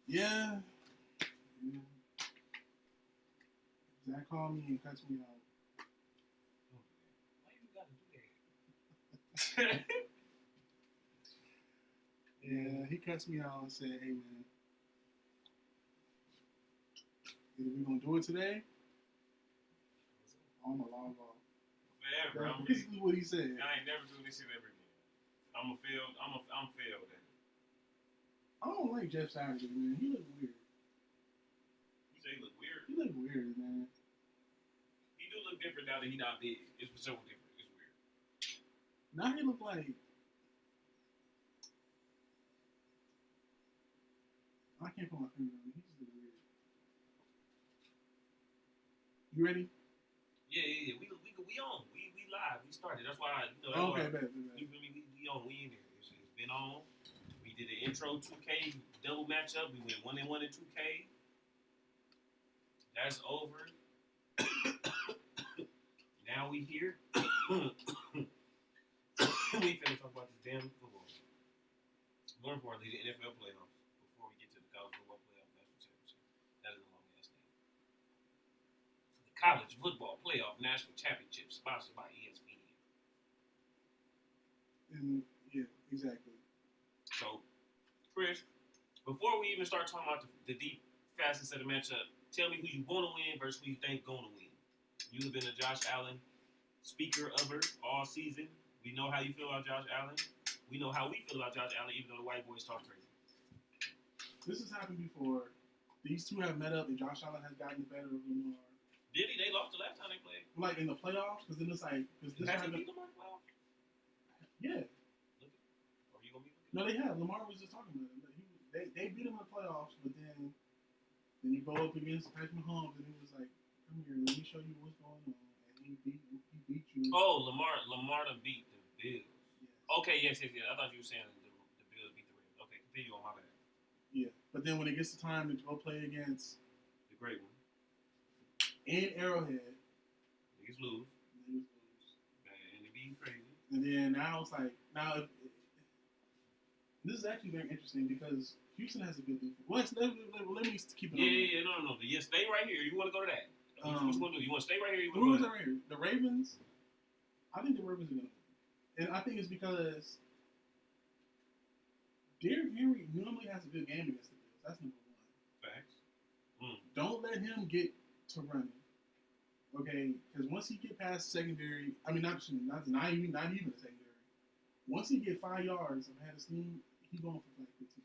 Yeah. Yeah. Zach called me and cuts me out. Why you gotta do that? Yeah, he cuts me out and said, "Hey man, either we gonna do it today, or I'm gonna log off." Forever. That's basically what he said. I ain't never doing this shit ever again. I'm failed at it. I don't like Jeff Saturday, man. He look weird. You say he look weird? He look weird, man. He do look different now that he not big. It's so different. It's weird. Now he look like I can't put my finger on him. He just look weird. You ready? Yeah. We on. We live. We started. That's why Okay, bet. You feel me? We on. We in there. It's been on. We did an intro 2K double matchup. We went 1-1 in 2K. That's over. Now we here. We finna talk about this damn football. More importantly, the NFL playoffs. Before we get to the college football playoff national championship. That is a long ass name. The college football playoff national championship, sponsored by ESPN. And yeah, exactly. So, Chris, before we even start talking about the deep facets of the matchup, tell me who you want to win versus who you think going to win. You have been a Josh Allen speaker over all season. We know how you feel about Josh Allen. We know how we feel about Josh Allen, even though the white boys talk crazy. This has happened before. These two have met up, and Josh Allen has gotten the better of Lamar. Did he? They lost the last time they played. Like in the playoffs, because then it's like Has he beat Lamar in the playoffs? Yeah. Are you gonna be looking? No, they have. Lamar was just talking about it. They beat him in the playoffs, but then you go up against Patrick Mahomes, and he was like, "Come here, let me show you what's going on." And he beat you. Oh, Lamar done beat the Bills. Yes. Okay, yes. I thought you were saying the Bills beat the Ravens. Okay, continue on, my bad. Yeah, but then when it gets to time to go play against the great one in Arrowhead, niggas lose. And it be crazy. And then now it's like this is actually very interesting because Houston has a good defense. Well, let me keep it. Yeah. No. Yeah, stay right here. You want to go to that? What you want to do? You want to stay right here? You want to go right here? The Ravens. I think the Ravens are going to win, and I think it's because Derrick Henry normally has a good game against the Bills. That's number one. Facts. Don't let him get to running. Okay, because once he get past secondary, I mean not even a secondary. Once he get 5 yards ahead of steam, he's going for like 15.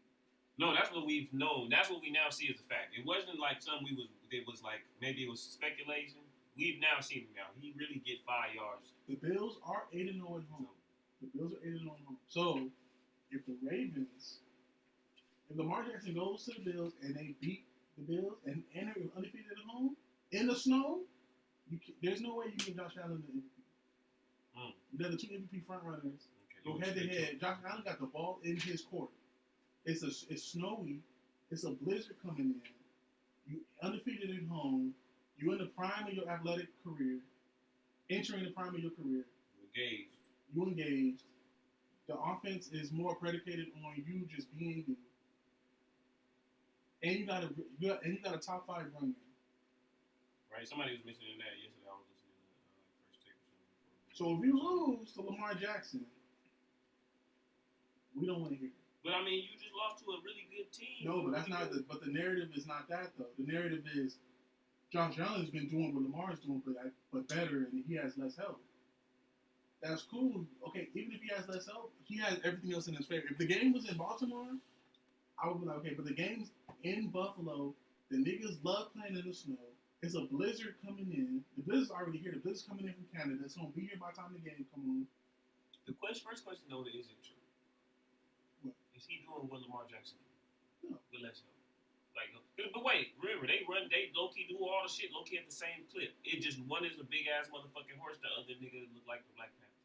No, that's what we've known. That's what we now see as a fact. It wasn't like something it was like maybe it was speculation. We've now seen him now. He really get 5 yards. The Bills are 8-0 at home. The Bills are 8-0 at home. So if Lamar Jackson goes to the Bills and they beat the Bills and they're undefeated at home in the snow, there's no way you give Josh Allen the MVP. They're the two MVP front runners. Go head to head. Josh Allen got the ball in his court. It's snowy. It's a blizzard coming in. You undefeated at home. You're in the prime of your athletic career. Entering the prime of your career. You engaged. The offense is more predicated on you just being you. And you got a top 5 run game. Right. Somebody was mentioning that yesterday. I was listening to First Take or something. So if you lose to Lamar Jackson, we don't want to hear it. But I mean, you just lost to a really good team. No, but that's not but the narrative is not that though. The narrative is Josh Allen's been doing what Lamar's doing, but better, and he has less help. That's cool. Okay, even if he has less help, he has everything else in his favor. If the game was in Baltimore, I would be like, okay, but the game's in Buffalo. The niggas love playing in the snow. It's a blizzard coming in. The blizzard's already here. The blizzard's coming in from Canada. It's gonna be here by the time the game come on. The first question though is it true? What? Is he doing what Lamar Jackson did? No. With less help. Like, but wait, remember they low key do all the shit low key at the same clip. It just one is a big ass motherfucking horse, the other nigga look like the Black Panther.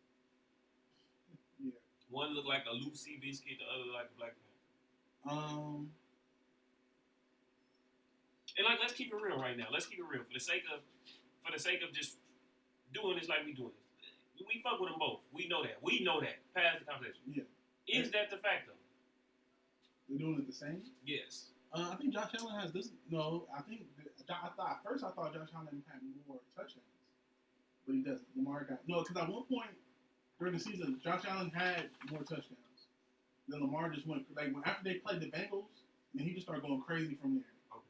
Yeah. One look like a Lucy biscuit, the other like the Black Panther. And like, let's keep it real right now. Let's keep it real for the sake of just doing this like we doing this. We fuck with them both. We know that. Past the conversation. Yeah. Is that the fact though? They're doing it the same? Yes. I think Josh Allen has this. No, I think I thought at first I thought Josh Allen had more touchdowns, but he doesn't. Lamar got no because at one point during the season, Josh Allen had more touchdowns. Then Lamar just went like after they played the Bengals, and he just started going crazy from there. Okay.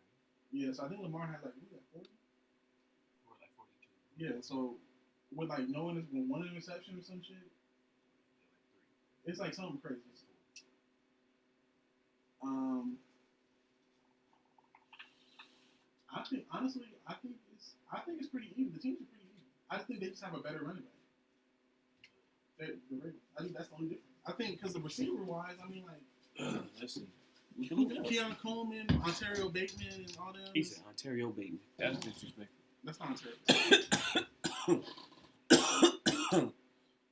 Yeah, so I think Lamar had like 40. Or like 42. Yeah, so with like no one interception or some shit, it's like something crazy. I think honestly, I think it's pretty even. The teams are pretty even. I just think they just have a better running back. The Ravens. I think that's the only difference. I think because the receiver wise, I mean like let's see. Keon Coleman, Ontario Bateman, and all them. He said Ontario Bateman. That's disrespectful. That's not Ontario.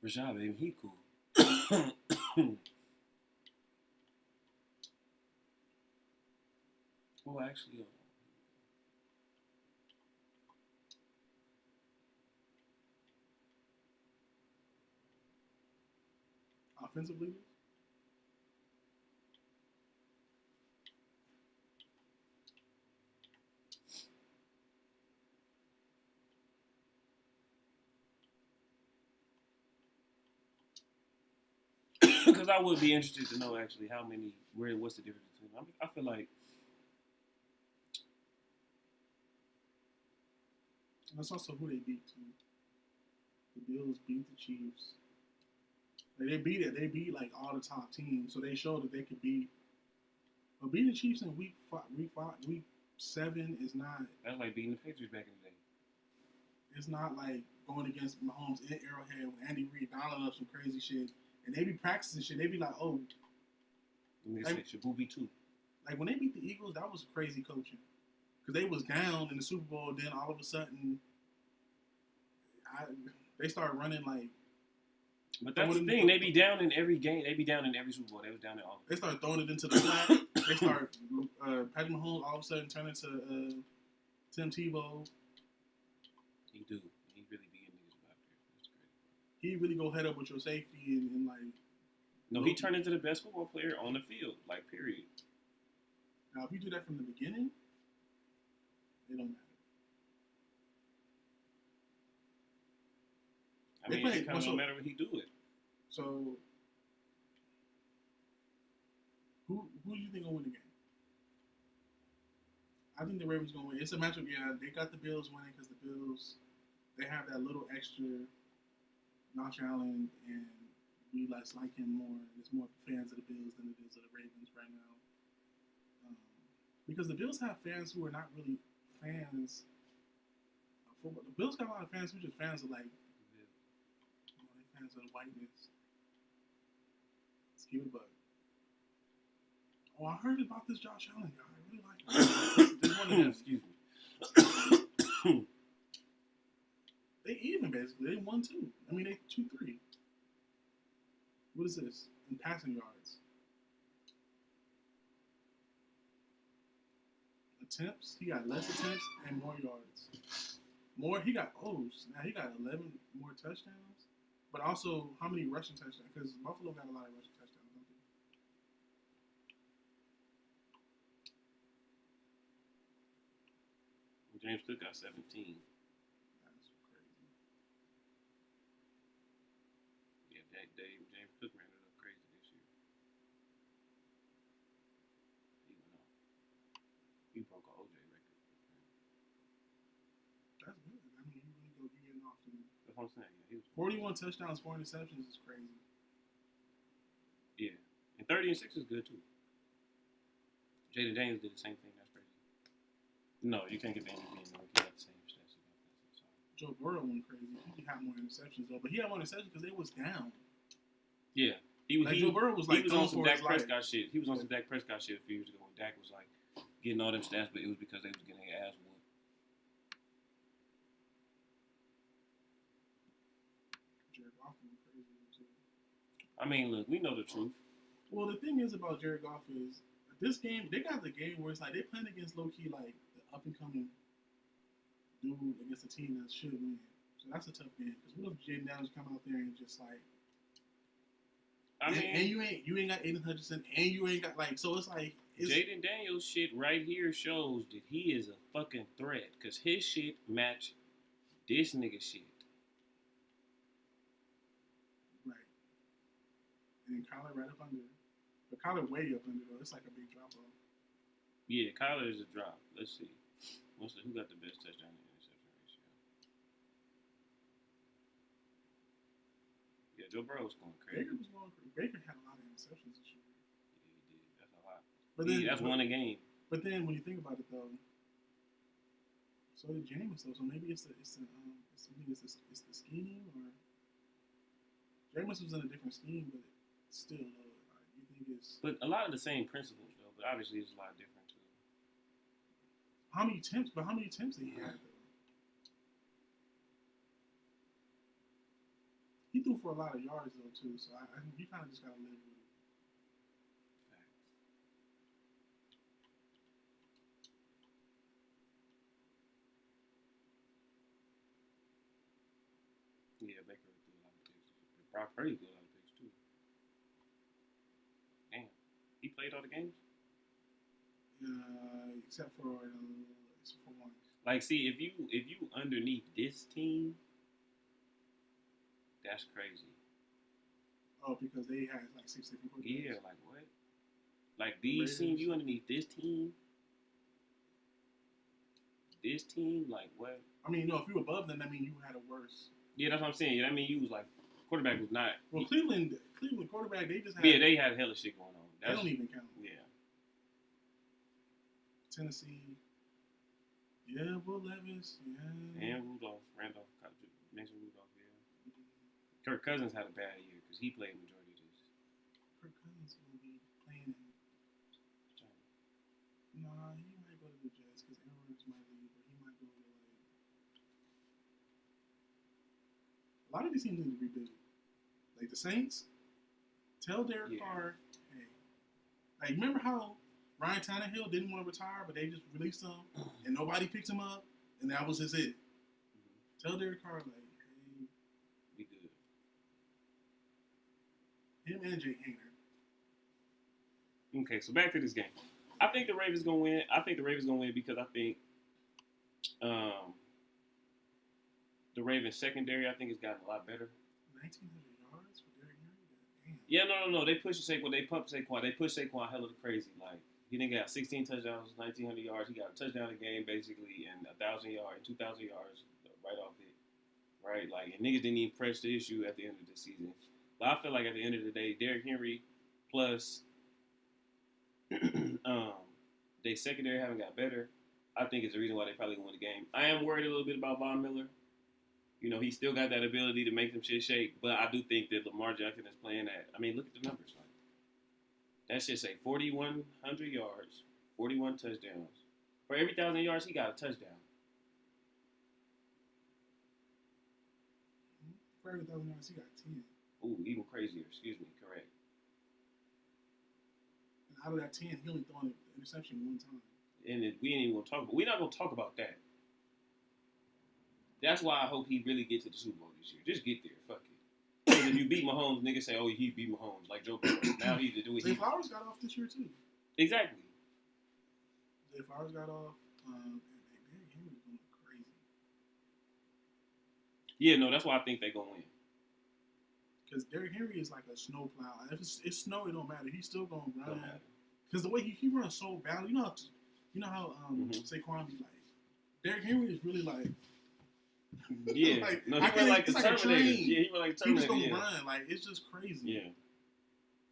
Rashad, baby, he cool. Well, actually, Offensive leaders. because I would be interested to know actually how many, what's the difference between them. I feel like That's also who they beat too. The Bills beat the Chiefs. Like they beat like all the top teams, so they showed that they could beat. But beating the Chiefs in week 7 is not. that's like beating the Patriots back in the day. It's not like going against Mahomes in Arrowhead with Andy Reid dialing up some crazy shit, and they be practicing shit. They be like, oh, And they said Shabubi too. like when they beat the Eagles, that was crazy coaching because they was down in the Super Bowl. Then all of a sudden, they started running like. But that's the thing. They be down in every game. They be down in every Super Bowl. They was down in all. They started throwing it into the flat. They start Patrick Mahomes all of a sudden turn into Tim Tebow. He do. He really be getting niggas about there. That's crazy. He really go head up with your safety and like. No, he turned into the best football player on the field. Like period. Now, if you do that from the beginning, it don't matter. I mean, it kind of don't matter what he do it. So, who do you think gonna win the game? I think the Ravens gonna win. It's a matchup. Yeah, they got the Bills winning because the Bills they have that little extra Josh Allen, and we like him more. There's more fans of the Bills than it is of the Ravens right now. Because the Bills have fans who are not really fans of football. The Bills got a lot of fans who are just fans of like. Fans of the whiteness. Let's give it a bug. Oh, I heard about this Josh Allen guy. I really like him. There's one of them. Excuse me. They even basically. They 1-2. I mean, they 2-3. What is this? In passing yards. Attempts. He got less attempts and more yards. He got 11 more touchdowns. But also, how many rushing touchdowns? Because Buffalo got a lot of rushing touchdowns, don't they? James Cook got 17. That's crazy. Yeah, James Cook ran it up crazy this year. He went off. He broke an OJ record. That's good. I mean, he really go getting off to me. That's what I'm saying. Yeah, 41 touchdowns, 4 interceptions is crazy. Yeah. And 30 and 6 is good too. Jaden Daniels did the same thing. That's crazy. No, you can't get the MVP and you can't have the same stats. Joe Burrow went crazy. He had more interceptions though, but he had more interceptions because they was down. Yeah. Joe Burrow was like he was on some Dak Prescott shit. He was on some Dak Prescott shit a few years ago when Dak was like getting all them stats, but it was because they was getting their ass whooped. I mean, look, we know the truth. Well, the thing is about Jared Goff is this game. They got the game where it's like they playing against low key like the up and coming dude against a team that should win. So that's a tough game. Because what if Jaden Daniels come out there and just like I mean, and you ain't got Aiden Hutchinson, and you ain't got so it's like Jaden Daniels shit right here shows that he is a fucking threat because his shit match this nigga shit. Right. And Kyler right up under. But Kyler way up under though. It's like a big drop off. Yeah, Kyler is a drop. Let's see. Who got the best touchdown to interception ratio? Yeah, Joe Burrow's going crazy. Baker was going crazy. Baker had a lot of interceptions this year. Yeah, he did. That's a lot. But then, that's one a game. But then when you think about it though, so did Jameis though. So maybe it's the scheme or Jameis was in a different scheme, but still you think it's. But a lot of the same principles though. But obviously it's a lot different too. How many attempts did he have though? He threw for a lot of yards though too, so I think you kind of just gotta live with it. Yeah, Baker threw a lot of picks. Brock Purdy threw a lot of picks too. Damn, he played all the games. Except for one. Like, see, if you underneath this team, that's crazy. Oh, because they had like 6 different quarterbacks. Yeah, like what? Like these teams, you underneath this team. This team, like what? I mean, no, if you were above them, that means you had a worse. Yeah, that's what I'm saying. I mean, you was like quarterback was not. Well, Cleveland quarterback, they just had. Yeah, they had hella shit going on. They don't even count. Yeah. Tennessee. Yeah, Will Levis. Yeah. And Randolph, Mason Rudolph. Yeah. Kirk Cousins had a bad year because he played majority of this. Kirk Cousins will be playing in. Nah, he might go to the Jets because Aaron Rodgers might leave, but he might go to a lot of these teams need to rebuild. Like the Saints, tell Derek Carr, hey, like remember how Ryan Tannehill didn't want to retire, but they just released him and nobody picked him up, and that was just it. Mm-hmm. Tell Derek Carr, like, hey, we good. Him and Jake Hager. Okay, so back to this game. I think the Ravens gonna win. I think the Ravens gonna win because I think the Ravens secondary I think has gotten a lot better. 1,900 yards for Derrick Henry. Damn. Yeah, no. They push Saquon. They pump Saquon. They push Saquon hella crazy. Like he didn't got 16 touchdowns, 1,900 yards. He got a touchdown a game basically, and 1,000 yards, 2,000 yards right off it. Right, like and niggas didn't even press the issue at the end of the season. But I feel like at the end of the day, Derrick Henry plus they secondary haven't got better. I think it's the reason why they probably won the game. I am worried a little bit about Von Miller. You know, he still got that ability to make some shit shake, but I do think that Lamar Jackson is playing at. I mean, look at the numbers. Like, that shit say 4,100 yards, 41 touchdowns. For every 1,000 yards, he got a touchdown. For every 1,000 yards, he got 10. Ooh, even crazier. Excuse me. Correct. And out of that 10, he only thrown an interception one time. And we ain't even gonna talk about. We're not gonna talk about that. That's why I hope he really gets to the Super Bowl this year. Just get there, fuck it. Because if you beat Mahomes, niggas say, "Oh, he beat Mahomes," like Joe Burrow. Now he to do it. Zay Flowers got off this year too. Exactly. Zay Flowers got off. And Derrick Henry's going crazy. Yeah, no, that's why I think they're gonna win. Because Derrick Henry is like a snowplow. If it's snow, it don't matter. He's still gonna run. Because the way he runs so badly, you know how Saquon be like. Derrick Henry is really like. Yeah, like, no, he run like a Terminator. Yeah, he run like a Terminator. He's just gonna run, like it's just crazy. Yeah,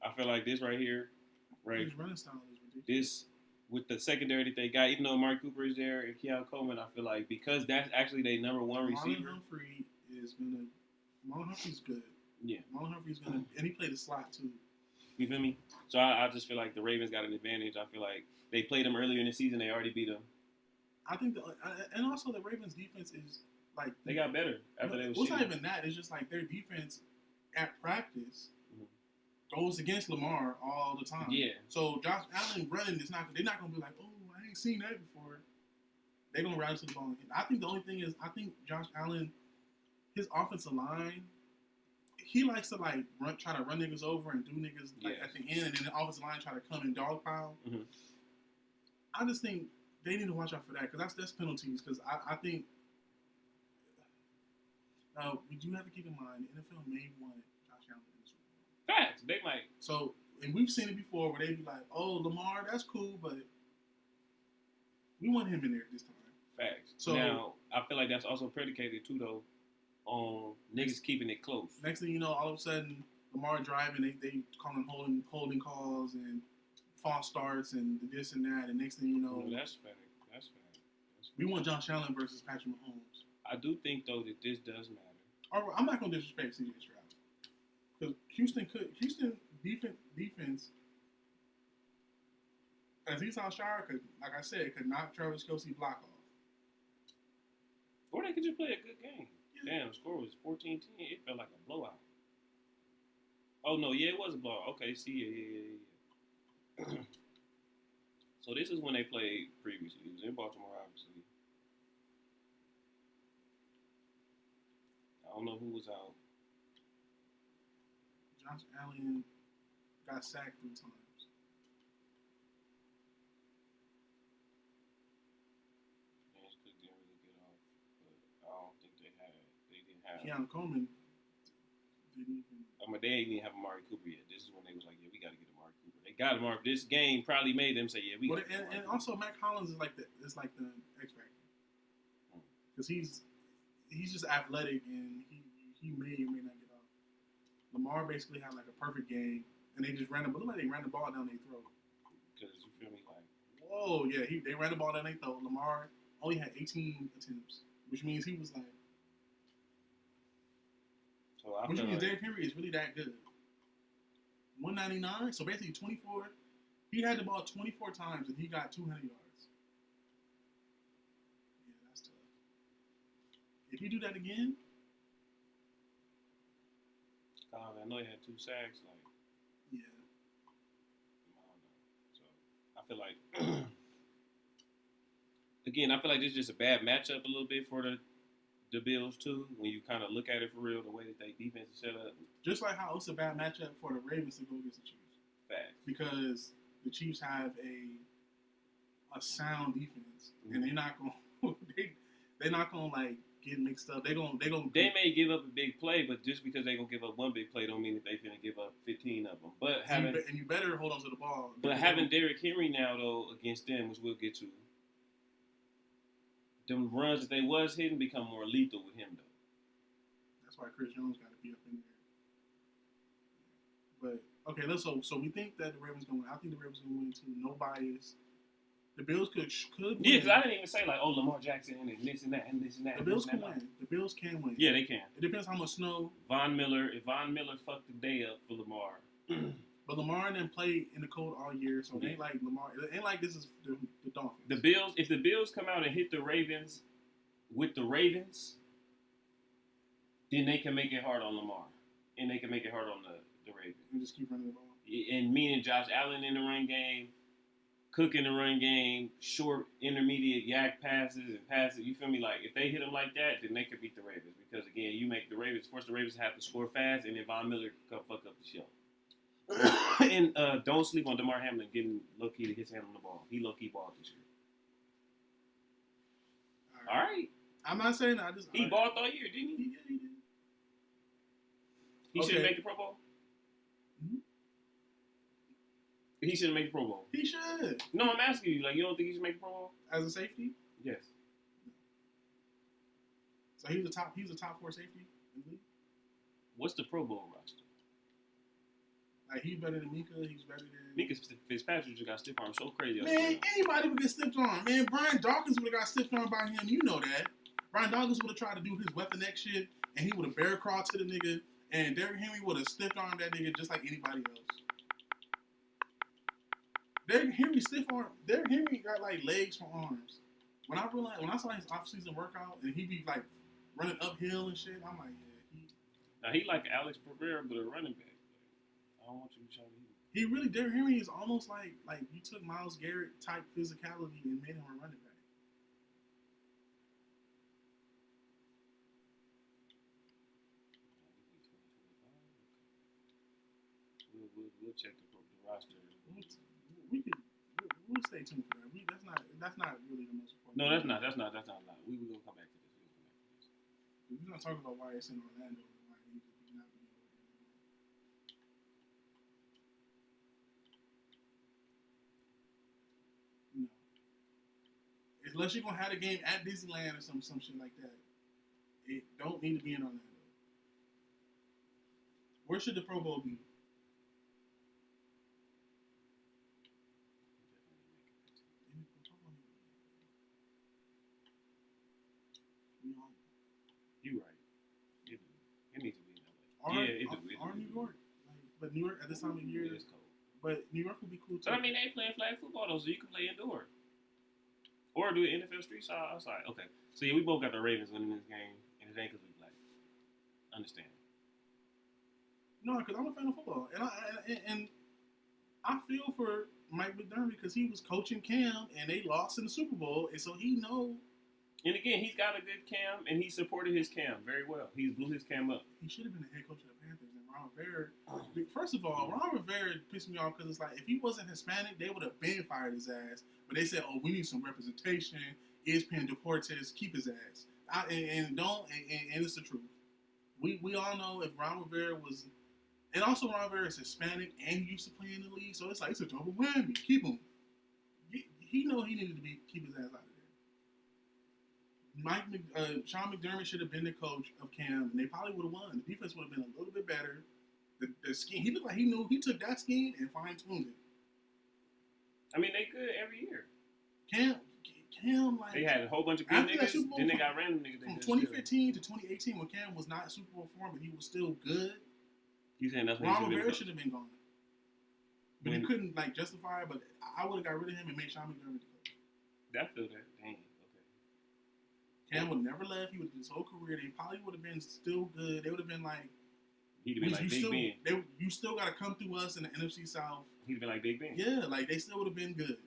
I feel like this right here, right? His running style is ridiculous. This with the secondary that they got, even though Amari Cooper is there and Keon Coleman, I feel like because that's actually their number one receiver. Marlon Humphrey's good. Yeah, Marlon Humphrey's gonna, and he played the slot too. You feel me? So I just feel like the Ravens got an advantage. I feel like they played them earlier in the season. They already beat them. I think, and also the Ravens' defense is like they got better after they was. Well, it's not even that. It's just like their defense at practice goes against Lamar all the time. Yeah. So Josh Allen running is not. They're not gonna be like, oh, I ain't seen that before. They're gonna run to the ball. I think the only thing is, I think Josh Allen, his offensive line, he likes to like try to run niggas over and do niggas like at the end, and then the offensive line try to come and dogpile. Mm-hmm. I just think they need to watch out for that because that's penalties. Because I think we do have to keep in mind the NFL may want Josh Allen in the Super Bowl. Facts. They might. So, and we've seen it before where they be like, "Oh, Lamar, that's cool, but we want him in there this time." Facts. So now, I feel like that's also predicated too, though, on niggas keeping it close. Next thing you know, all of a sudden, Lamar driving, they calling holding calls and false starts and this and that, and next thing you know, that's fact. That's fact. We want Josh Allen versus Patrick Mahomes. I do think though that this does matter. I'm not gonna disrespect CJ Stroud because Houston defense, as Esau Shire could, like I said, could knock Travis Kelce block off. Or they could just play a good game. Yeah. Damn, the score was 14-10. It felt like a blowout. Oh no, yeah, it was a blowout. Okay, see, yeah. So this is when they played previously. It was in Baltimore, obviously. I don't know who was out. Josh Allen got sacked 3 times. James Cook didn't really get off, but I don't think they didn't have. Keon Coleman didn't even. They didn't even have Amari Cooper yet. This is when they was like, yeah, we got to get Amari Cooper. They got Amari. This game probably made them say, yeah, we. Got and also Mac Hollins is like the X factor because he's just athletic and he may or may not get off. Lamar basically had like a perfect game and they just ran the ball. They ran the ball down their throat. Because you feel me, like. Whoa, yeah, they ran the ball down their throat. Lamar only had 18 attempts, which means he was like. Which means Derrick Henry is really that good. 199, so basically 24. He had the ball 24 times and he got 200 yards. Yeah, that's tough. If you do that again, I know he had 2 sacks. Like, yeah. I don't know. So I feel like, again, I feel like this is just a bad matchup a little bit for the Bills too, when you kind of look at it for real, the way that they defense is set up. Just like how it's a bad matchup for the Ravens to go against the Chiefs. Facts. Because the Chiefs have a sound defense, and they're not gonna they're not gonna like get mixed up. They may give up a big play, but just because they gonna give up one big play don't mean that they finna give up 15 of them. But you better hold on to the ball. But having Derrick Henry now though against them, which we'll get to. Them runs that they was hitting become more lethal with him, though. That's why Chris Jones got to be up in there. But, okay, so we think that the Ravens going to win. I think the Ravens going to win, too. No bias. The Bills could win. Yeah, because I didn't even say, like, oh, Lamar Jackson and this and that and this and that. The Bills can win. The Bills can win. Yeah, they can. It depends how much snow. If Von Miller fucked the day up for Lamar. But Lamar didn't play in the cold all year, so it ain't like Lamar. It ain't like this is the Dolphins. The Bills, if the Bills come out and hit the Ravens with the Ravens, then they can make it hard on Lamar, and they can make it hard on the Ravens. And just keep running the ball. And meaning Josh Allen in the run game, Cook in the run game, short, intermediate yak passes and passes. You feel me? Like if they hit them like that, then they could beat the Ravens because again, you make the Ravens force the Ravens to have to score fast, and then Von Miller come fuck up the show. And don't sleep on DeMar Hamlin getting low-key to his hand on the ball. He low-key balled this year. All right. I'm not saying that. He balled all year, didn't he? Yeah, he did. He should make the Pro Bowl? Mm-hmm. He should make the Pro Bowl. He should. No, I'm asking you. Like, you don't think he should make the Pro Bowl? As a safety? Yes. So he was a top 4 safety in the league? What's the Pro Bowl roster? Like, he's better than Mika. He's better than... Mika Fitzpatrick just got stiff arm so crazy. Man, anybody would get stiff arm. Man, Brian Dawkins would have got stiff arm by him. You know that. Brian Dawkins would have tried to do his Weapon X shit, and he would have bear crawled to the nigga, and Derrick Henry would have stiff armed that nigga just like anybody else. Derrick Henry got, like, legs for arms. When I saw his off-season workout, and he be, like, running uphill and shit, I'm like, yeah, Now, he like Alex Pereira, but a running back. I don't want you to try to he really, Derrick Henry is almost like you took Myles Garrett type physicality and made him a running back. we'll check the roster. We'll stay tuned for that. That's not really the most important. No, that's not a lot. We will come back to this. We're not talking about why it's in Orlando and why he could not be over there. No. Unless you're gonna have a game at Disneyland or some shit like that, it don't need to be in Orlando. Where should the Pro Bowl be? You right. It needs to be in LA. Or New York. But New York at this time of year is cold. But New York would be cool too. But I mean, they playing flag football though, so you can play indoor. Or do an NFL street side outside. Okay. So yeah, we both got the Ravens winning this game, and it ain't because we black. Understand? No, because I'm a fan of football, and I feel for Mike McDermott because he was coaching Cam, and they lost in the Super Bowl, and so he know. And again, he's got a good Cam, and he supported his Cam very well. He blew his Cam up. He should have been the head coach of the Panthers. And Ron Rivera, first of all, Ron Rivera pissed me off because it's like if he wasn't Hispanic, they would have been fired his ass. But they said, "Oh, we need some representation. ESPN Deportes, keep his ass." And it's the truth. We all know if Ron Rivera was, and also Ron Rivera is Hispanic and he used to play in the league, so it's like it's a double whammy. Keep him. He know he needed to keep his ass out of there. Sean McDermott should have been the coach of Cam, and they probably would have won. The defense would have been a little bit better. The scheme, he looked like he knew. He took that scheme and fine-tuned it. I mean, they good every year. Cam, like they had a whole bunch of good niggas. Then they got random niggas. From 2015 to 2018, when Cam was not Super Bowl form, but he was still good. You saying that's Ron Rivera should have been gone, but he couldn't justify it. But I would have got rid of him and made Sean McDermott the coach. That feel that. Dang. Cam would have never left. He would have his whole career. They probably would have been still good. They would have been like. He'd have been like Big Ben. You still got to come through us in the NFC South. He'd have been like Big Ben. Yeah, like they still would have been good.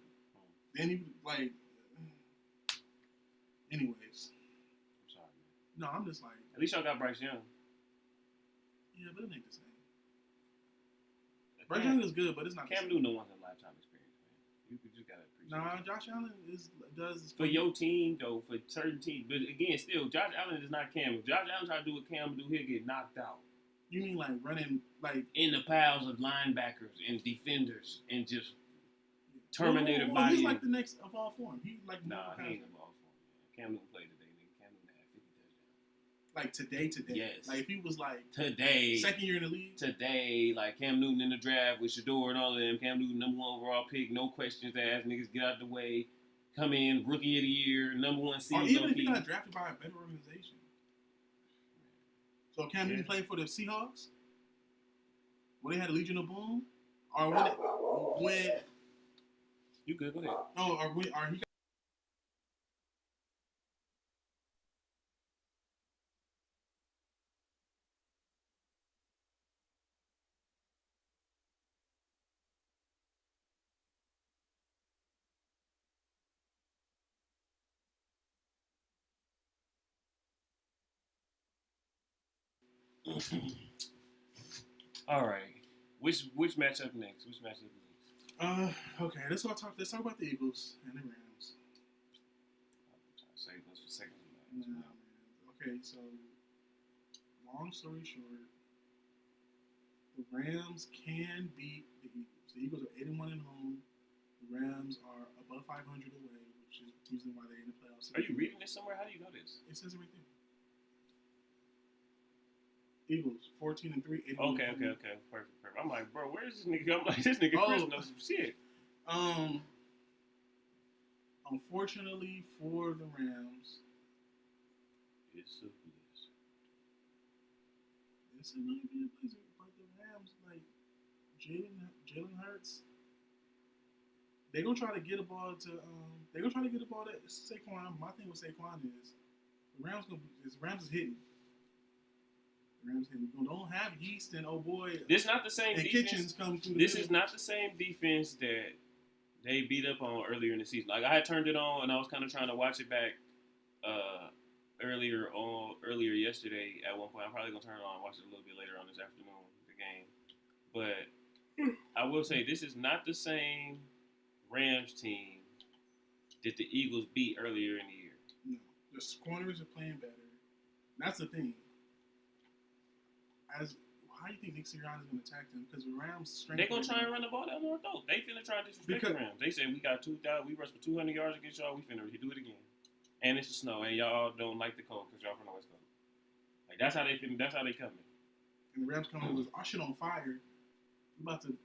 Then he like. Anyways. I'm sorry, man. No, I'm just like. At least y'all got Bryce Young. Yeah, but it ain't the same. Bryce Young is good, but it's not. Cam Newton wants a lifetime experience, man. You just gotta appreciate. Nah, Josh Allen does for your team though, for certain teams. But again, still, Josh Allen is not Cam. If Josh Allen try to do what Cam do, he'll get knocked out. You mean like running like in the piles of linebackers and defenders and just Terminator body? He's like the next of all form. He like he ain't of all form. Cam Newton played today, nigga. Cam Newton had 50 touchdowns. Like today. Yes. Like if he was like today, second year in the league. Today, like Cam Newton in the draft with Shador and all of them. Cam Newton #1 overall pick, no questions asked. Niggas get out the way, come in, rookie of the year, #1 seed. Or even if he got drafted by a better organization. So Cam Newton played for the Seahawks when they had a Legion of Boom, or when you good? Go ahead. Oh, or he. All right. Which matchup next? Okay. Let's talk about the Eagles and the Rams. I'm trying to save those for seconds. Nah, man. Okay, so long story short, the Rams can beat the Eagles. The Eagles are 8-1 at home. The Rams are above 500 away, which is the reason why they're in the playoffs. Are you reading this somewhere? How do you know this? It says it right there. Eagles 14-3. Okay. Perfect. I'm like, bro, where is this nigga? I'm like, this nigga Chris knows some shit. Unfortunately for the Rams, it's a bliss. It's a might be a blizzard, but the Rams, like Jalen Hurts, they're gonna try to get a ball to Saquon. My thing with Saquon is the Rams is hitting. Don't have Yeast and This not the same defense. Kitchens come through. This is not the same defense that they beat up on earlier in the season. Like I had turned it on and I was kind of trying to watch it back earlier yesterday. At one point, I'm probably gonna turn it on and watch it a little bit later on this afternoon. The game, but I will say this is not the same Rams team that the Eagles beat earlier in the year. No, the corners are playing better. That's the thing. How do you think Nick Sirianni is going to attack them? Because the Rams' strength. They're going to try and run the ball down their throat. They finna try to disrespect the Rams. They said we got 2,000. We rushed for 200 yards against y'all. We finna do it again. And it's the snow, and y'all don't like the cold because y'all from the West Coast. Like that's how they finna. That's how they coming. And the Rams coming with our shit on fire. We about to.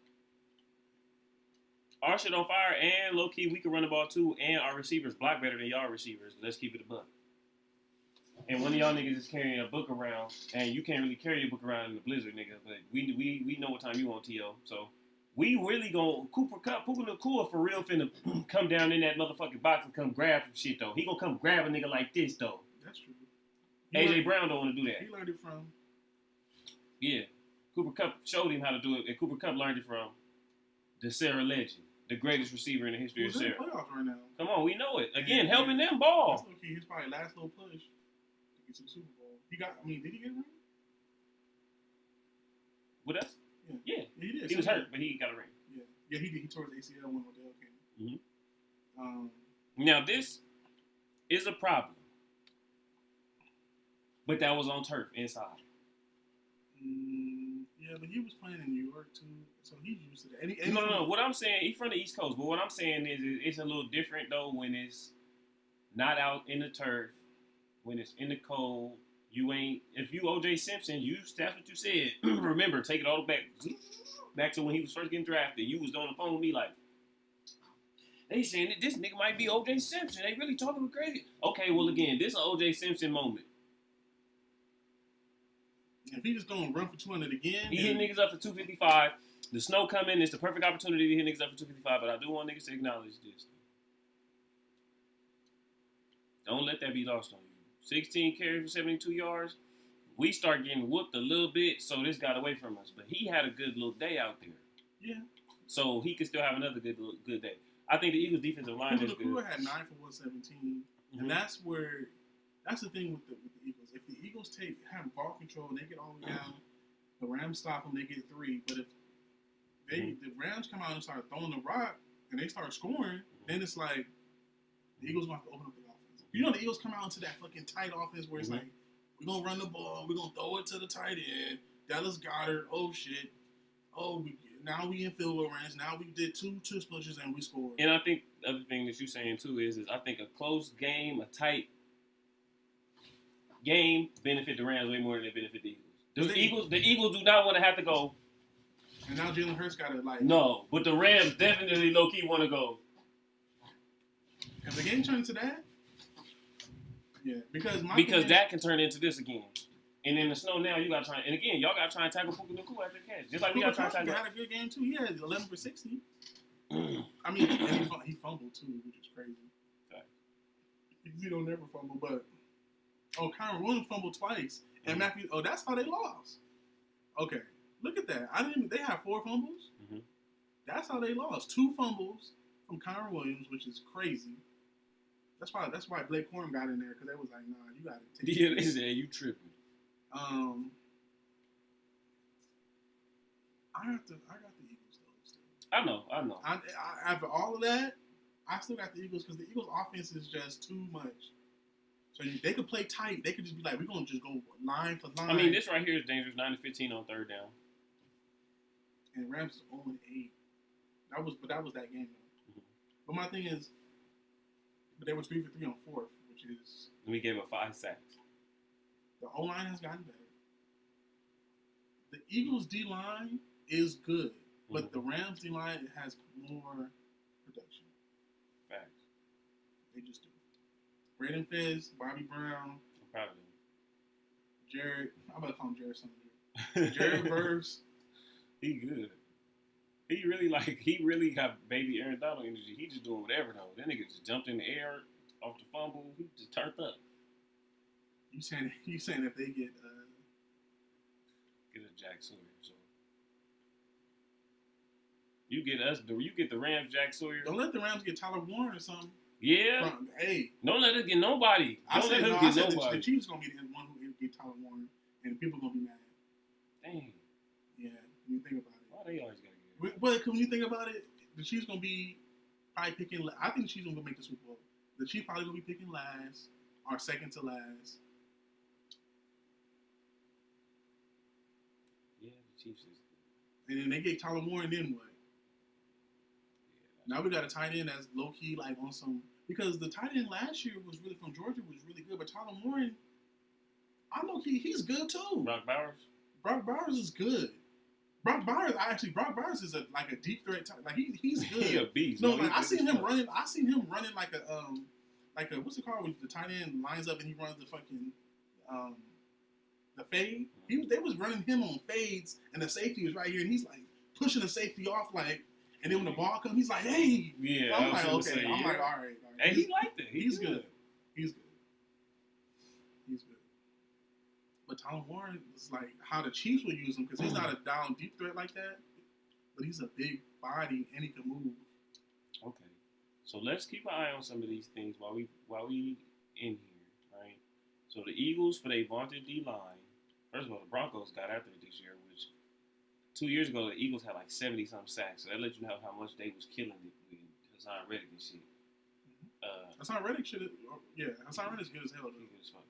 Our shit on fire, and low key we can run the ball too, and our receivers block better than y'all receivers. Let's keep it a buck. And one of y'all niggas is carrying a book around, and you can't really carry a book around in the blizzard, nigga. But we know what time you on, T.O. So we really gonna Cooper Nakua for real finna come down in that motherfucking box and come grab some shit though. He gonna come grab a nigga like this though. That's true. AJ Brown don't want to do that. He learned it from. Yeah, Cooper Kupp showed him how to do it, and Cooper Kupp learned it from the Sarah legend, the greatest receiver in the history of Sarah. He's in the playoffs right now. Come on, we know it. Again, helping them ball. That's okay. His probably last little push to get to the Super Bowl. He got. I mean, did he get a ring? With us? Yeah. He did. He was hurt, but he got a ring. Yeah, he did. He tore his ACL when Odell came. Mm-hmm. Now this is a problem, but that was on turf inside. Yeah, but he was playing in New York too, so he's used to that. No. What I'm saying, he's from the East Coast, but what I'm saying is it's a little different though when it's not out in the turf, when it's in the cold. You ain't. If you O.J. Simpson, that's what you said. Remember, take it all back to when he was first getting drafted. You was on the phone with me like, they saying that this nigga might be O.J. Simpson. They really talking crazy. Okay, well again, this is an O.J. Simpson moment. If he just gonna run for 200 again, he hit niggas up for 255. The snow coming, it's the perfect opportunity to hit niggas up for 255. But I do want niggas to acknowledge this. Don't let that be lost on you. 16 carries for 72 yards. We start getting whooped a little bit, so this got away from us. But he had a good little day out there. Yeah. So he could still have another good day. I think the Eagles' defensive line is good. Nakua had 9 for 117, and that's the thing with the Eagles. If the Eagles have ball control and they get all the way down, the Rams stop them, they get 3. But if the Rams come out and start throwing the rock and they start scoring, then it's like the Eagles gonna have to open up the offense. You know, the Eagles come out into that fucking tight offense where it's like, we're gonna run the ball, we're gonna throw it to the tight end. Dallas Goedert, oh shit, now we in field goal range. Now we did two splushes and we scored. And I think the other thing that you're saying too is I think a close game, a tight game benefit the Rams way more than they benefit the Eagles. The Eagles do not want to have to go. And now Jalen Hurts got to like. No, but the Rams definitely low key want to go. If the game turns into that, yeah, because that can turn into this again. And in the snow now, you got to try. And again, y'all got to try and tackle Puka Nakua after the catch. Just like we got to try and tackle. He had a good game too. He had 11 for 60. I mean, he fumbled too, which is crazy. Okay. He don't never fumble, but Kyron Williams fumbled twice, and Matthew. Oh, that's how they lost. Okay, look at that. They have 4 fumbles. Mm-hmm. That's how they lost. 2 fumbles from Kyron Williams, which is crazy. That's why Blake Corum got in there, because they was like, nah, you got to take. Yeah, they said you tripping. I got the Eagles though. Still. I know. After all of that, I still got the Eagles because the Eagles' offense is just too much. So they could play tight. They could just be like, we're gonna just go line for line. I mean, this right here is dangerous. 9-15 on third down. And Rams is 0-8. That was that game though. Mm-hmm. But my thing is, they were 3 for 3 on fourth, which is. And we gave up 5 sacks. The O-line has gotten better. The Eagles' D-line is good, but the Rams' D-line has more production. Facts. They just do. Braden Fizz, Bobby Brown. I'm proud of them. Jared, I'm about to call him Jared Sanders. Jared Verse. He good. He really got baby Aaron Donald energy. He just doing whatever though. That nigga just jumped in the air off the fumble. He just turned up. You saying if they get a Jack Sawyer, so you get the Rams Jack Sawyer. Don't let the Rams get Tyler Warren or something. Yeah. Don't let us get nobody. The Chiefs gonna be the one who get Tyler Warren, and people gonna be mad. Dang. Yeah, when you think about it. Why they always gotta get? But when you think about it, the Chiefs gonna be probably picking. I think the Chiefs gonna make the Super Bowl. The Chiefs probably gonna be picking last or second to last. Yeah, the Chiefs is. And then they gave Tyler Warren. Then what? Yeah, now we got a tight end that's low key like on some because the tight end last year was really from Georgia was really good, but Tyler Warren, I low key he's good too. Brock Bowers. Brock Bowers is good. Brock Bowers is a deep threat type. Like he's good. He a beast. No, like I seen him running like a what's it called when the tight end lines up and he runs the fucking the fade. They was running him on fades and the safety was right here and he's like pushing the safety off like and then when the ball comes he's like hey yeah I'm like okay say, I'm like all right and he liked it. He's good. But Tyler Warren is like how the Chiefs would use him because he's not a down deep threat like that, but he's a big body and he can move. Okay, so let's keep an eye on some of these things while we in here, right? So the Eagles for their vaunted D line. First of all, the Broncos got after it this year, which 2 years ago the Eagles had like 70-something sacks, so that lets you know how much they was killing it with Hassan Reddick and shit. Hassan Reddick Hassan Reddick's good as hell though. He's good as fuck.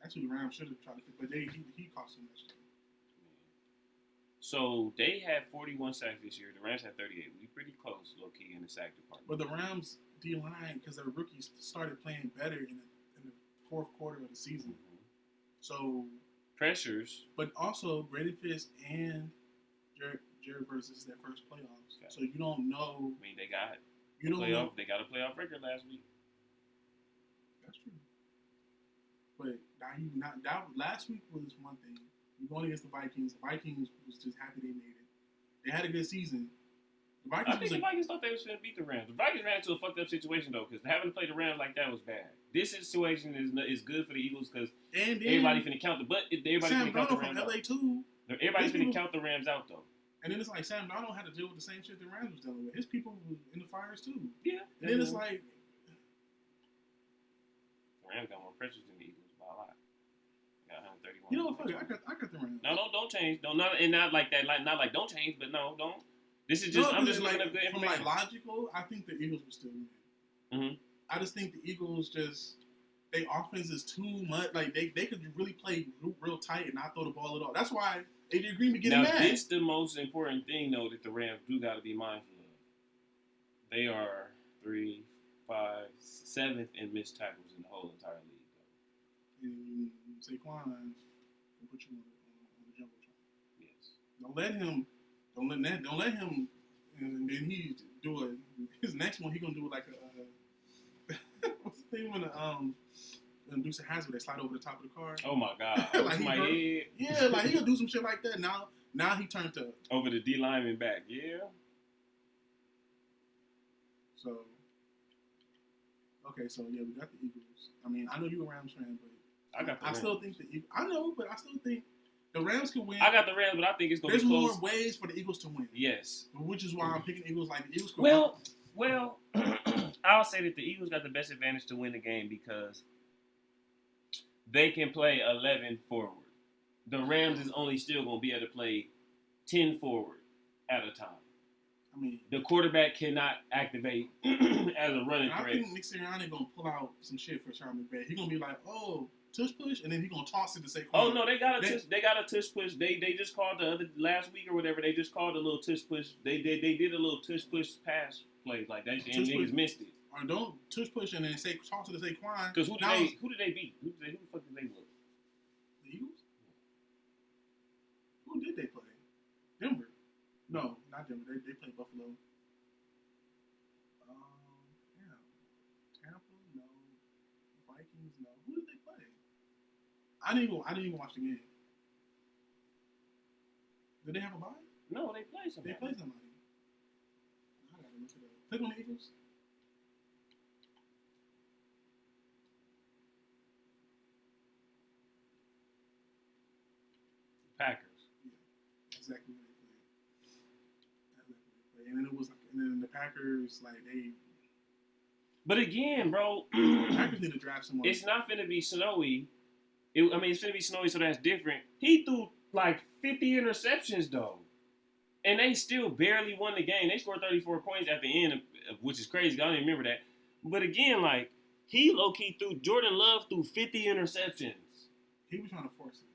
Actually, the Rams should have tried to, but he cost him that shit. So they had 41 sacks this year. The Rams had 38. We pretty close, low key, in the sack department. But the Rams D line, because their rookies started playing better in the fourth quarter of the season. Mm-hmm. So pressures, but also Brady Fisk and Jared versus their first playoffs. So you don't know. I mean, they got know. They got a playoff record last week. That's true. But last week was one thing. You're going against the Vikings. The Vikings was just happy they made it. They had a good season. The Vikings thought they was going to beat the Rams. The Vikings ran into a fucked up situation though, because having to play the Rams like that was bad. This situation is good for the Eagles because everybody finna count Sam Darnold from LA too. Everybody's finna count the Rams out though. And then it's like Sam Darnold had to deal with the same shit the Rams was dealing with. His people was in the fires too. Yeah. And then it's like the Rams got more pressures than the Eagles. Got 131. You know what? Fuck it. I got the Rams. No, don't change. Don't not like that. Not like don't change, but no, don't. This is just I'm just looking up good information. From like logical, I think the Eagles would still win. Mm-hmm. I just think the Eagles their offense is too much. Like they could really play real tight and not throw the ball at all. That's why AJ Green be getting mad. Now this the most important thing though that the Rams do got to be mindful of. They are 3, 5, 7th in missed tackles in the whole entire league. And Saquon can put you on the jumbotron. Yes. Don't let him. And then he do his next one. He gonna do like a what's the thing when Deuce Hazzard they slide over the top of the car. Oh my god! Like my head. Yeah, like he gonna do some shit like that. Now he turned to over the D lineman back. Yeah. So okay, so yeah, we got the Eagles. I mean, I know you're a Rams fan, but I still think I know, but I still think the Rams can win. I got the Rams, but I think it's going to be close. There's more ways for the Eagles to win. Yes. Which is why I'm picking Eagles. Like the Eagles can win. Well, I'll say that the Eagles got the best advantage to win the game because they can play 11 forward. The Rams is only still going to be able to play 10 forward at a time. I mean, the quarterback cannot activate as a running threat. I think Nick Sirianni going to pull out some shit for Sean McVay. He's going to be like, oh, tush push, and then he's gonna toss it to say. Oh no, they got a tush push. They just called last week or whatever. They just called a little tush push. They did a little tush push pass play like that, and niggas missed it. Or don't tush push and then toss it to Saquon. Because who did they beat? Who the fuck did they win? The Eagles. Who did they play? Denver. No, not Denver. They played Buffalo. Tampa. No. Vikings. No. Who did they play? I didn't even watch the game. Did they have a bye? No, they played somebody. I gotta look it up. Click on the Eagles. Packers. Yeah, exactly what they played. And then the Packers they. But again, bro, the Packers need to draft someone. It's not finna be snowy. It's finna be snowy, so that's different. He threw like 50 interceptions though, And they still barely won the game. They scored 34 points at the end, which is crazy. I don't even remember that. But again, like, he low-key threw, Jordan Love threw 50 interceptions. He was trying to force it.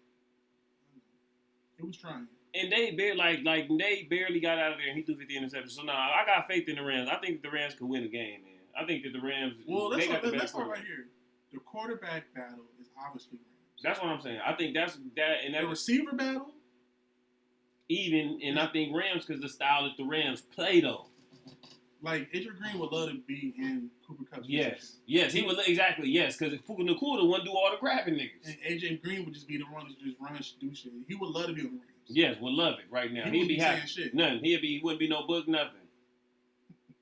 He was trying. And they barely got out of there, and he threw 50 interceptions. So, nah, I got faith in the Rams. I think the Rams could win the game, man. I think that the Rams, let's start right here. The quarterback battle is obviously Rams. That's what I'm saying. I think that's that. And the receiver battle? Even, and I think Rams, because the style that the Rams play, though. Like, Adrian Green would love to be in Cooper Kupp's position. Yes, he would, exactly, yes, because Puka Nacua the one do all the grabbing niggas. And AJ Green would just be the one to just run and do shit. He would love to be on the Rams. Yes, would love it right now. He'd be happy. Shit. Nothing. Wouldn't be no book, nothing.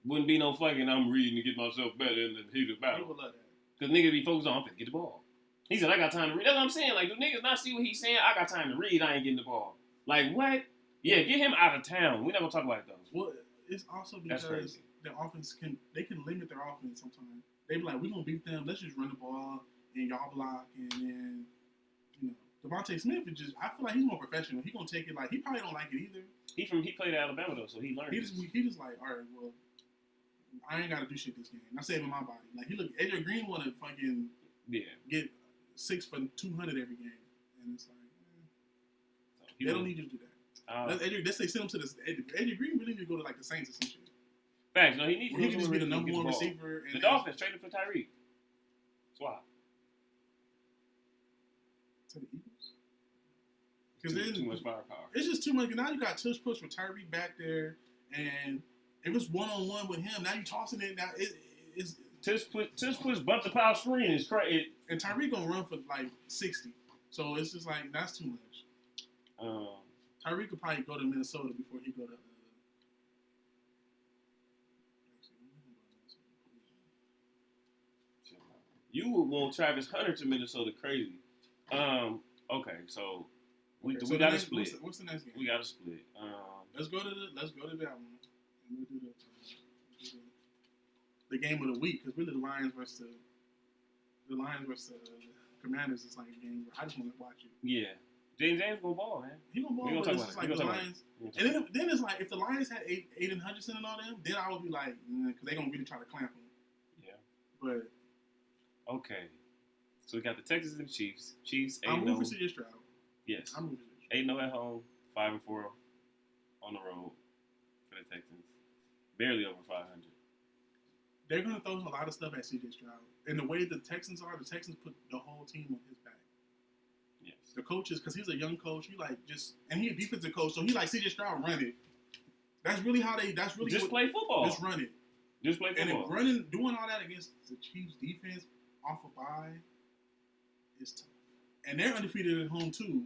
Wouldn't be no fucking, I'm reading to get myself better in the heat of battle. He would love that. Because niggas be focused on, I'm finna get the ball. He said, I got time to read. That's what I'm saying. Like, do niggas not see what he's saying? I got time to read, I ain't getting the ball. Like, what? Yeah, get him out of town. We're not going to talk about it, though. Well, it's also because their offense can limit their offense sometimes. They be like, we're going to beat them. Let's just run the ball and y'all block. And then, Devontae Smith is just, I feel like he's more professional. He's going to take it like, he probably don't like it either. He played at Alabama, though, so he learned he just like, all right, well, I ain't got to do shit this game. I'm saving my body. Like, Adrian Green want to fucking get 6 for 200 every game. And it's like, they don't need you to do that. Let's say send him to this. Adrian Green really need to go to like the Saints or some shit. Facts. No, he needs to just be the number one receiver. The Dolphins traded for Tyreek. Swap. To the Eagles. Because too much firepower. It's just too much. Now you got tush push with Tyreek back there, and it was 1-on-1 with him. Now you tossing it. Now it's tush push bump the power screen is crazy. And Tyreek gonna run for like 60. So it's just like that's too much. Tyreek could probably go to Minnesota before he go to. You would want Travis Hunter to Minnesota crazy. Okay, so we got to split. What's the next game? We got to split. Let's go to that one. And we'll do the game of the week because really the Lions versus the Commanders is like a game where I just want to watch it. Yeah. James gonna ball, man. He gonna ball, but it's just like the Lions. And then it's like if the Lions had Aiden Hutchinson and all them, then I would be like, because they're gonna really try to clamp him. Yeah. But okay, so we got the Texans and the Chiefs. Chiefs 8-0. I'm moving for CJ Stroud. Yes. I'm moving for CJ Stroud. 8-0 at home, 5-4 on the road for the Texans. Barely over 500. They're gonna throw a lot of stuff at CJ Stroud, and the way the Texans put the whole team on his back. Yes. The coaches, because he's a young coach, and he's a defensive coach, so he like CJ Stroud run it. That's really how they. That's really play football. Just run it. Just play football. And doing all that against the Chiefs defense off a bye is tough. And they're undefeated at home too.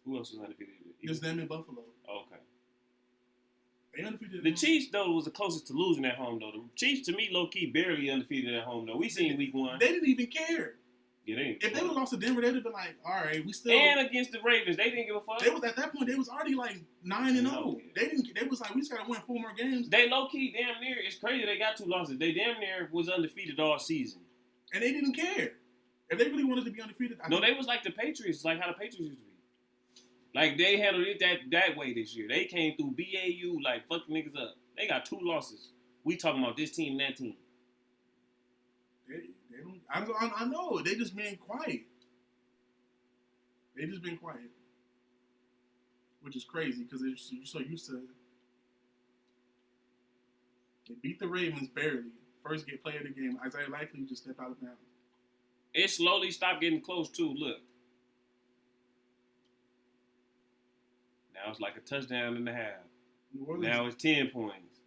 Who else was undefeated? Just them in Buffalo. Okay. They undefeated. The Chiefs though was the closest to losing at home though. The Chiefs to me low key barely undefeated at home though. We seen week 1. They didn't even care. Yeah, if they would have lost to Denver, they'd have been like, all right, we still. And against the Ravens, they didn't give a fuck. They was at that point. They was already like 9-0. They didn't. They was like, we just gotta win 4 more games. They low key damn near. It's crazy they got 2 losses. They damn near was undefeated all season. And they didn't care. If they really wanted to be undefeated, they was like the Patriots, like how the Patriots used to be. Like they handled it that way this year. They came through BAU like fucking niggas up. They got 2 losses. We talking about this team and that team. They don't. I know. They just been quiet. They just been quiet, which is crazy because you're so used to. They beat the Ravens barely. First get player of the game. Isaiah Likely just stepped out of bounds. It slowly stopped getting close too. Look. Now it's like a touchdown and a half. Now it's 10 points.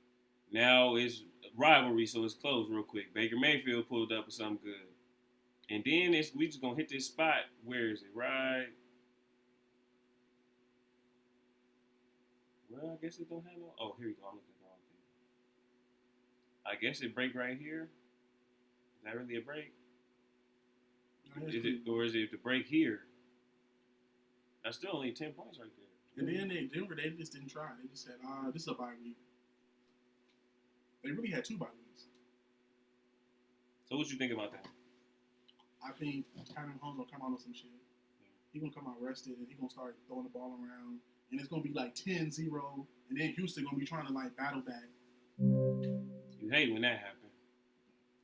Now it's rivalry, so it's close real quick. Baker Mayfield pulled up with something good. And then we just going to hit this spot. Where is it? Right. Well, I guess it don't have no. Oh, here we go. I'm looking at the wrong thing. I guess it break right here. Is that really a break? Is it the break here? That's still only 10 points right there. And then Denver, they just didn't try. They just said, this is a bye week. They really had 2 bye weeks. So what you think about that? I think Kyler Mahomes will come out on some shit. He's going to come out rested, and he's going to start throwing the ball around. and it's gonna be like 10-0, and then Houston gonna be trying to like battle back. You hate when that happens.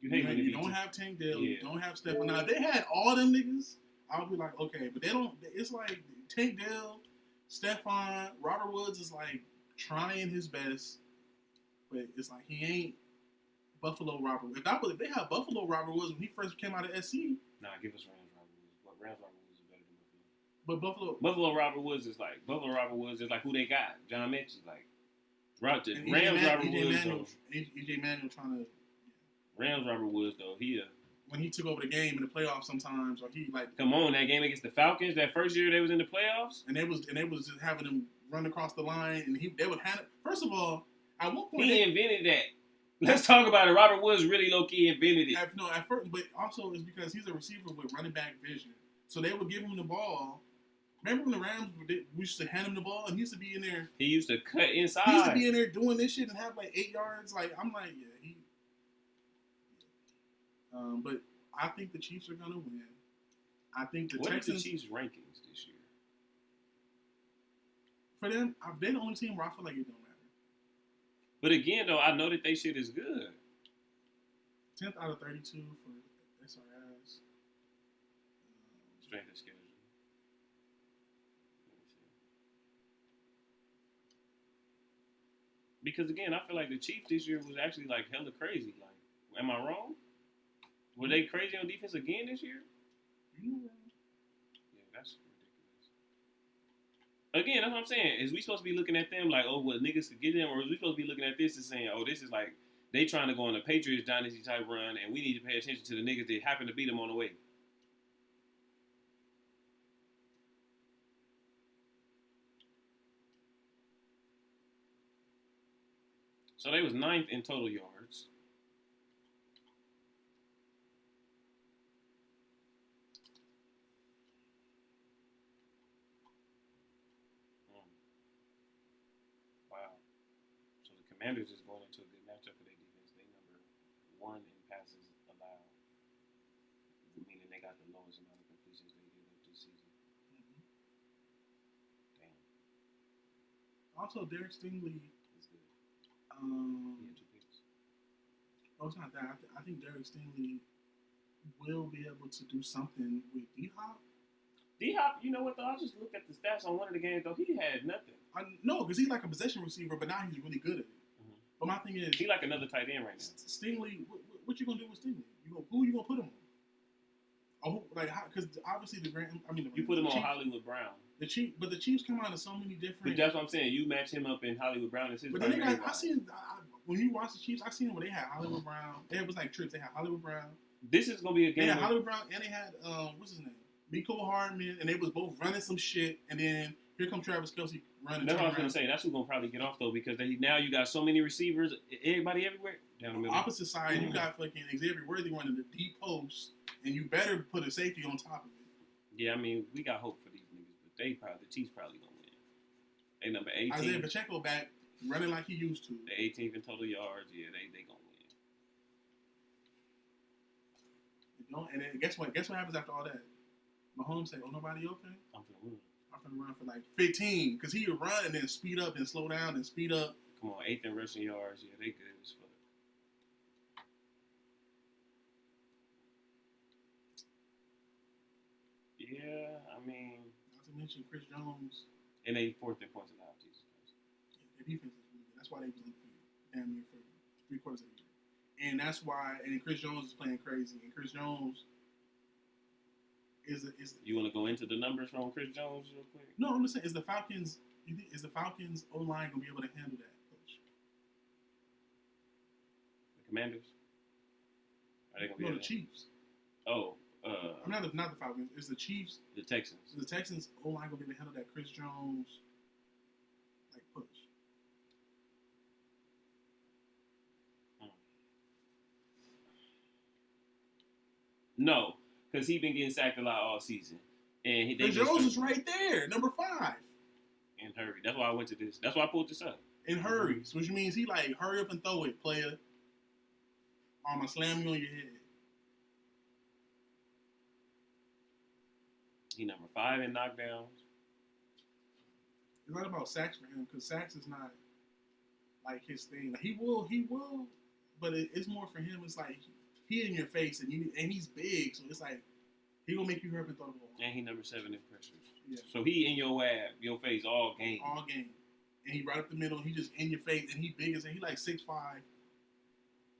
You hate when you don't have Tank Dell, yeah. you don't have Stephon. Now if they had all them niggas, I would be like, okay, but they don't. It's like Tank Dell, Stephon, Robert Woods is like trying his best, but it's like he ain't Buffalo Robert. If they had Buffalo Robert Woods when he first came out of SC, nah, give us Rams Robert Woods. But Rams Robert Woods is better than Buffalo. but Buffalo Robert Woods is like who they got. John Mitchell like Rams EJ Robert Woods. EJ Manuel trying to. Rams Robert Woods though when he took over the game in the playoffs sometimes, or he like come on that game against the Falcons that first year they was in the playoffs, and they was just having him run across the line, and they would hand it. First of all, at one point he invented that. Let's talk about it. Robert Woods really low key invented it. At first, but also it's because he's a receiver with running back vision, so they would give him the ball. Remember when the Rams we used to hand him the ball, and he used to be in there. He used to cut inside. He used to be in there doing this shit and have like 8 yards. Like I'm like, yeah, he. But I think the Chiefs are gonna win. I think the Texans. What are the Chiefs' rankings this year? For them, they're the only team where I feel like it don't matter. But again, though, I know that they shit is good. 10th out of 32 for SRS. Strength of schedule. Because again, I feel like the Chiefs this year was actually like hella crazy. Like, am I wrong? Were they crazy on defense again this year? Yeah, that's ridiculous. Again, that's what I'm saying. Is we supposed to be looking at them like, oh, what niggas could get them, or is we supposed to be looking at this and saying, oh, this is like they trying to go on a Patriots dynasty type run, and we need to pay attention to the niggas that happen to beat them on the way. So they was 9th in total yards. Wow. So the Commanders is going into a good matchup for their defense. They number 1 in passes allowed, meaning they got the lowest amount of completions they give up this season. Mm-hmm. Damn. Also, Derek Stingley. That's good. He had 2 picks. Oh, it's not that. I think Derek Stingley will be able to do something with D-Hop. D-Hop, you know what, though? I just looked at the stats on one of the games, though. He had nothing. No, because he's like a possession receiver, but now he's really good at it. Mm-hmm. But my thing is... He like another tight end right now. Stingley, what you going to do with Stingley? Who you going to put him on? Oh, like, because obviously you put him on Hollywood Brown. The Chiefs come out of so many different... But that's what I'm saying. You match him up in Hollywood Brown and his. But then I seen... when you watch the Chiefs, I seen where they had Hollywood Brown. It was like trips. They had Hollywood Brown. This is going to be a game. They had Hollywood Brown, and they had, what's his name? Miko Hardman, and they was both running some shit, and then here come Travis Kelce running. That's what I was going to say. That's who's going to probably get off, though, because now you got so many receivers, everybody everywhere. Down the middle. Opposite side, you got fucking Xavier Worthy running the deep post, and you better put a safety on top of it. Yeah, I mean, we got hope for these niggas, but the Chiefs probably going to win. They number 18. Isaiah Pacheco back, running like he used to. The 18th in total yards. Yeah, they going to win. And then guess what? Guess what happens after all that? Mahomes say, "Oh, nobody open? I'm finna win. I'm finna run for like 15." Because he would run and then speed up and slow down and speed up. Come on, 8th in rushing yards. Yeah, they good as fuck. Yeah, I mean... Not to mention Chris Jones. And they 4th in points allowed. Jesus Christ. Yeah, their defense is really good. That's why they was undefeated. Damn near for 3/4 of the year. And that's why... And Chris Jones is playing crazy. And Chris Jones... You want to go into the numbers from Chris Jones real quick? No, I'm just saying, is the Falcons O-line going to be able to handle that, Coach? The Commanders? Are they going to be the Chiefs. Oh. I'm not the Falcons. It's the Chiefs. The Texans. The Texans O-line going to be able to handle that Chris Jones, like, push. No. Because he been getting sacked a lot all season. And Jones is right there, number 5. In hurry. That's why I went to this. That's why I pulled this up. In hurry. Which means he like, hurry up and throw it, player. Or I'm going to slam you on your head. He number 5 in knockdowns. It's not about sacks for him because sacks is not like his thing. Like, he will, but it's more for him. It's like he in your face and he's big, so it's like he gonna make you hurt and throw the ball. And he number 7 in pressures. Yeah. So he in your face all game. All game. And he right up the middle. And he just in your face, and he big as he like 6'5".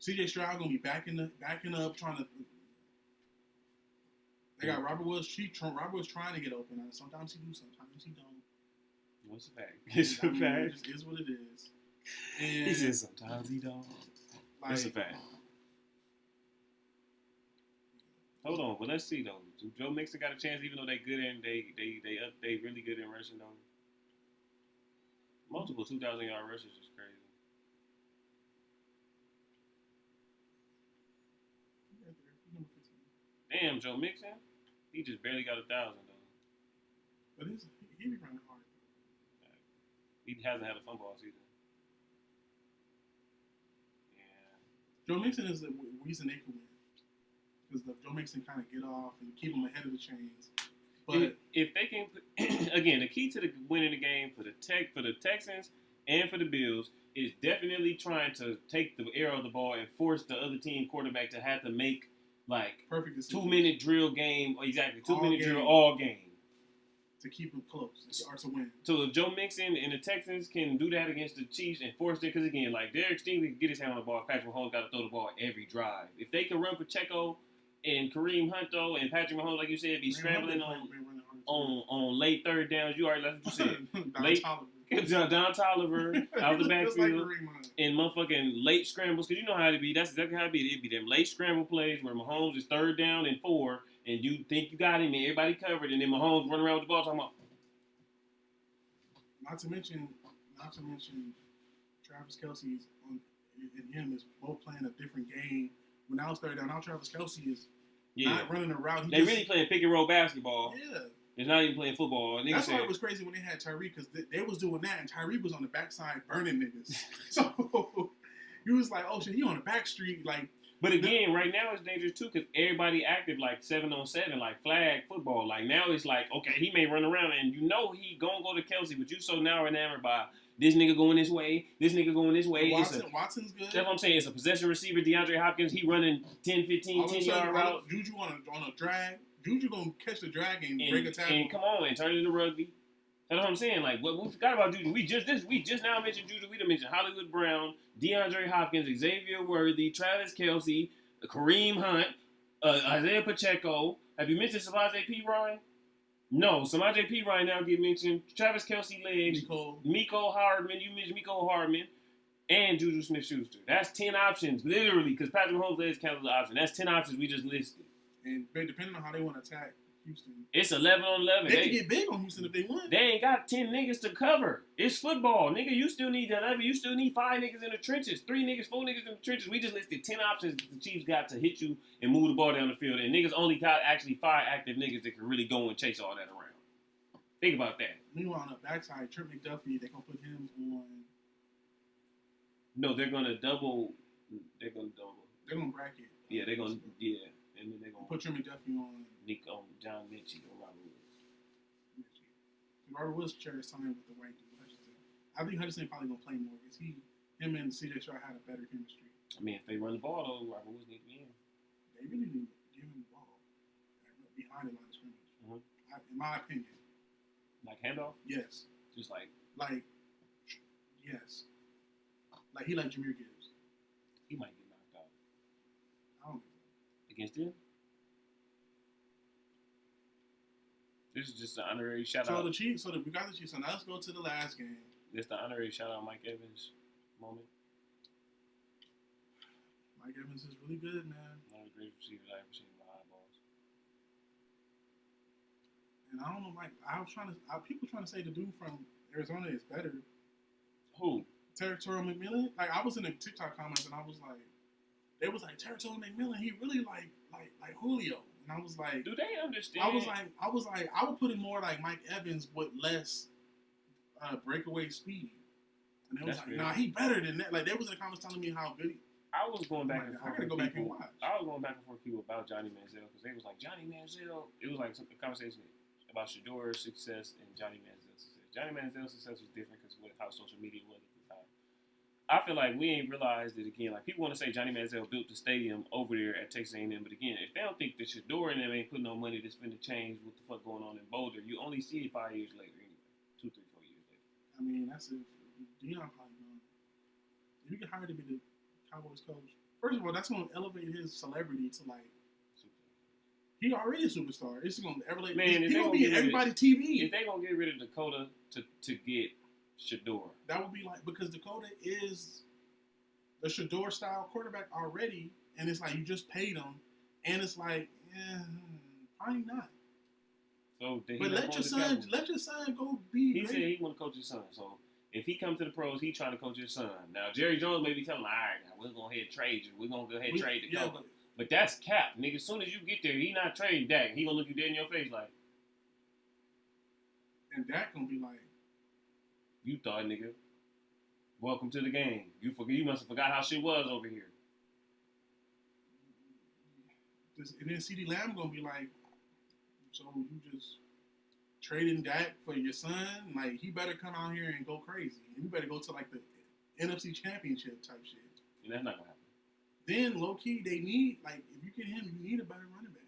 CJ Stroud gonna be backing up, trying to. They got Robert Woods. Robert Woods trying to get open. Sometimes he do, sometimes he don't. What's the fact? It's a fact. It just is what it is. And he says sometimes he don't. That's a fact. Hold on, but let's see though. Joe Mixon got a chance, even though they good in they really good in rushing though. Multiple 2,000-yard rushes is crazy. Damn, Joe Mixon, he just barely got 1,000 though. But he be running hard. He hasn't had a fumble all season. Joe Mixon is the reason they can win. Because Joe Mixon kind of get off and keep them ahead of the chains. But if they can, again, the key to winning the game for the Texans and for the Bills is definitely trying to take the air of the ball and force the other team quarterback to have to make like perfect 2-minute drill game. Exactly, 2-minute drill game. all game. To keep them close or to win. So if Joe Mixon and the Texans can do that against the Chiefs and force it, because again, like Derek Stingley can get his hand on the ball. Patrick Mahomes got to throw the ball every drive. If they can run Pacheco and Kareem Hunt though, and Patrick Mahomes, like you said, be scrambling on late third downs. You already that's what you said. Late Don Tolliver out the backfield and motherfucking late scrambles, because you know how it be. That's exactly how it be. It'd be them late scramble plays where Mahomes is 3rd down and 4. And you think you got him, and everybody covered, and then Mahomes running around with the ball talking about. Not to mention, Travis Kelce's and him is both playing a different game. When I was 3rd down, now Travis Kelce is not running a route. They really playing pick and roll basketball. Yeah. It's not even playing football. That's why it was crazy when they had Tyreek, because they was doing that, and Tyreek was on the backside burning niggas. So he was like, oh shit, he on the back street, like. But again, right now it's dangerous too because everybody active like 7-on-7, like flag football. Like now it's like, okay, he may run around and you know he gonna go to Kelce, but you so now enamored by this nigga going this way, this nigga going this way. Watson's good. That's what I'm saying. It's a possession receiver, DeAndre Hopkins. He running 10, 15, 10-yard route. Juju on a drag. Juju gonna catch the drag and break a tackle. And come on and turn it into rugby. That's what I'm saying. Like, what we forgot about Juju. We just now mentioned Juju. We done mentioned Hollywood Brown, DeAndre Hopkins, Xavier Worthy, Travis Kelce, Kareem Hunt, Isaiah Pacheco. Have you mentioned Samaje Perine? No, Samaje Perine now get mentioned. Travis Kelce legs, Miko Hardman. You mentioned Miko Hardman and Juju Smith-Schuster. That's 10 options, literally, because Patrick Mahomes legs count as an option. That's 10 options we just listed. And depending on how they want to attack Houston, it's 11-on-11. They can get big on Houston if they want. They ain't got 10 niggas to cover. It's football, nigga. You still need 11. You still need 5 niggas in the trenches, 3 niggas, 4 niggas in the trenches. We just listed 10 options the Chiefs got to hit you and move the ball down the field, and niggas only got actually 5 active niggas that can really go and chase all that around. Think about that. Meanwhile, on the backside, Trent McDuffie, they're gonna put him on. No, they're gonna double. They're gonna bracket. Yeah, they're gonna and then they're gonna put Trent McDuffie on. John Mitchell or Robert Woods. Robert Woods shares time with the white dude, Hutchinson. I think Hutchinson probably gonna play more because him and CJ Stroud had a better chemistry. I mean, if they run the ball though, Robert Woods need to be in. They really need to give him the ball behind the line of scrimmage. In my opinion. Like handoff? Yes. Just like yes. Like he like Jahmyr Gibbs. He might get knocked out. I don't think so. Against him? This is just an honorary shout out. So we got the Chiefs. So now let's go to the last game. This the honorary shout out Mike Evans moment. Mike Evans is really good, man. One of the greatest receivers I ever seen in my eyeballs. And I don't know, like people trying to say the dude from Arizona is better. Who? Territorial McMillan. Like I was in the TikTok comments and I was like, they was like Territorial McMillan. He really like Julio. And I was like, do they understand? I was like, I would put it more like Mike Evans with less breakaway speed. And they was like, nah, he better than that. Like they was in the comments telling me how good. I was going back and forth. I gotta go back and watch. I was going back and forth with people about Johnny Manziel because they was like Johnny Manziel. It was like a conversation about Shador's success and Johnny Manziel's success. Johnny Manziel's success was different because how social media was at the time. I feel like we ain't realized it again. Like, people want to say Johnny Manziel built the stadium over there at Texas A&M, but again, if they don't think that Shador and them ain't putting no money to spend to change what the fuck going on in Boulder, you only see it 5 years later anyway. 2, 3, 4 years later. I mean, that's it. Deion probably going. If you get hired to be the Cowboys coach, first of all, that's going to elevate his celebrity to like. He already a superstar. It's going to elevate. He's going to be in everybody's TV. If they going to get rid of Dakota to get Shador, that would be like, because Dakota is a Shador style quarterback already, and it's like you just paid him, and it's like, probably not. So but let your son go be. He said he want to coach his son. So if he comes to the pros, he trying to coach his son. Now Jerry Jones may be telling him, all right, now we're gonna go ahead and trade you. We're gonna go ahead and trade the coach. But that's cap, nigga. As soon as you get there, he not trading Dak. He gonna look you dead in your face like. And Dak gonna be like, you thought, nigga. Welcome to the game. You must have forgot how shit was over here. And then CeeDee Lamb gonna be like, so you just trading Dak for your son? Like, he better come out here and go crazy. And you better go to like the NFC Championship type shit. And that's not gonna happen. Then low key they need, like, if you get him, you need a better running back.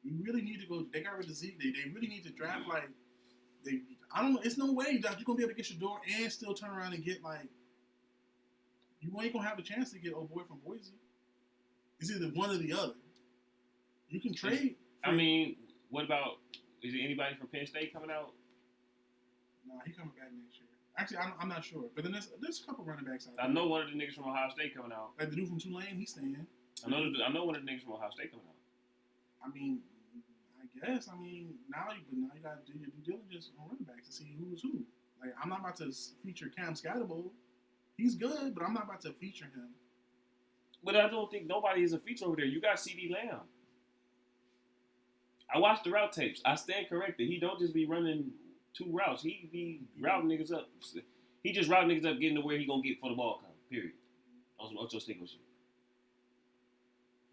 You really need to go. They got rid of Zeke. They really need to draft like I don't know. It's no way that you're gonna be able to get Shador and still turn around and get like. You ain't gonna have a chance to get old boy from Boise. It's either one or the other. You can trade. I mean, what about? Is there anybody from Penn State coming out? Nah, he coming back next year. Actually, I'm not sure. But then there's a couple running backs out there. I know one of the niggas from Ohio State coming out. Like the dude from Tulane, he's staying. I know one of the niggas from Ohio State coming out. I mean, I guess. I mean, now you got to do your due diligence on running backs to see who's who. Like, I'm not about to feature Cam Scatterbo. He's good, but I'm not about to feature him. But I don't think nobody is a feature over there. You got CeeDee Lamb. I watched the route tapes. I stand corrected. He don't just be running 2 routes. He be routing niggas up. He just routing niggas up, getting to where he gonna get for the ball come. Period. On some Ocho Cinco shit.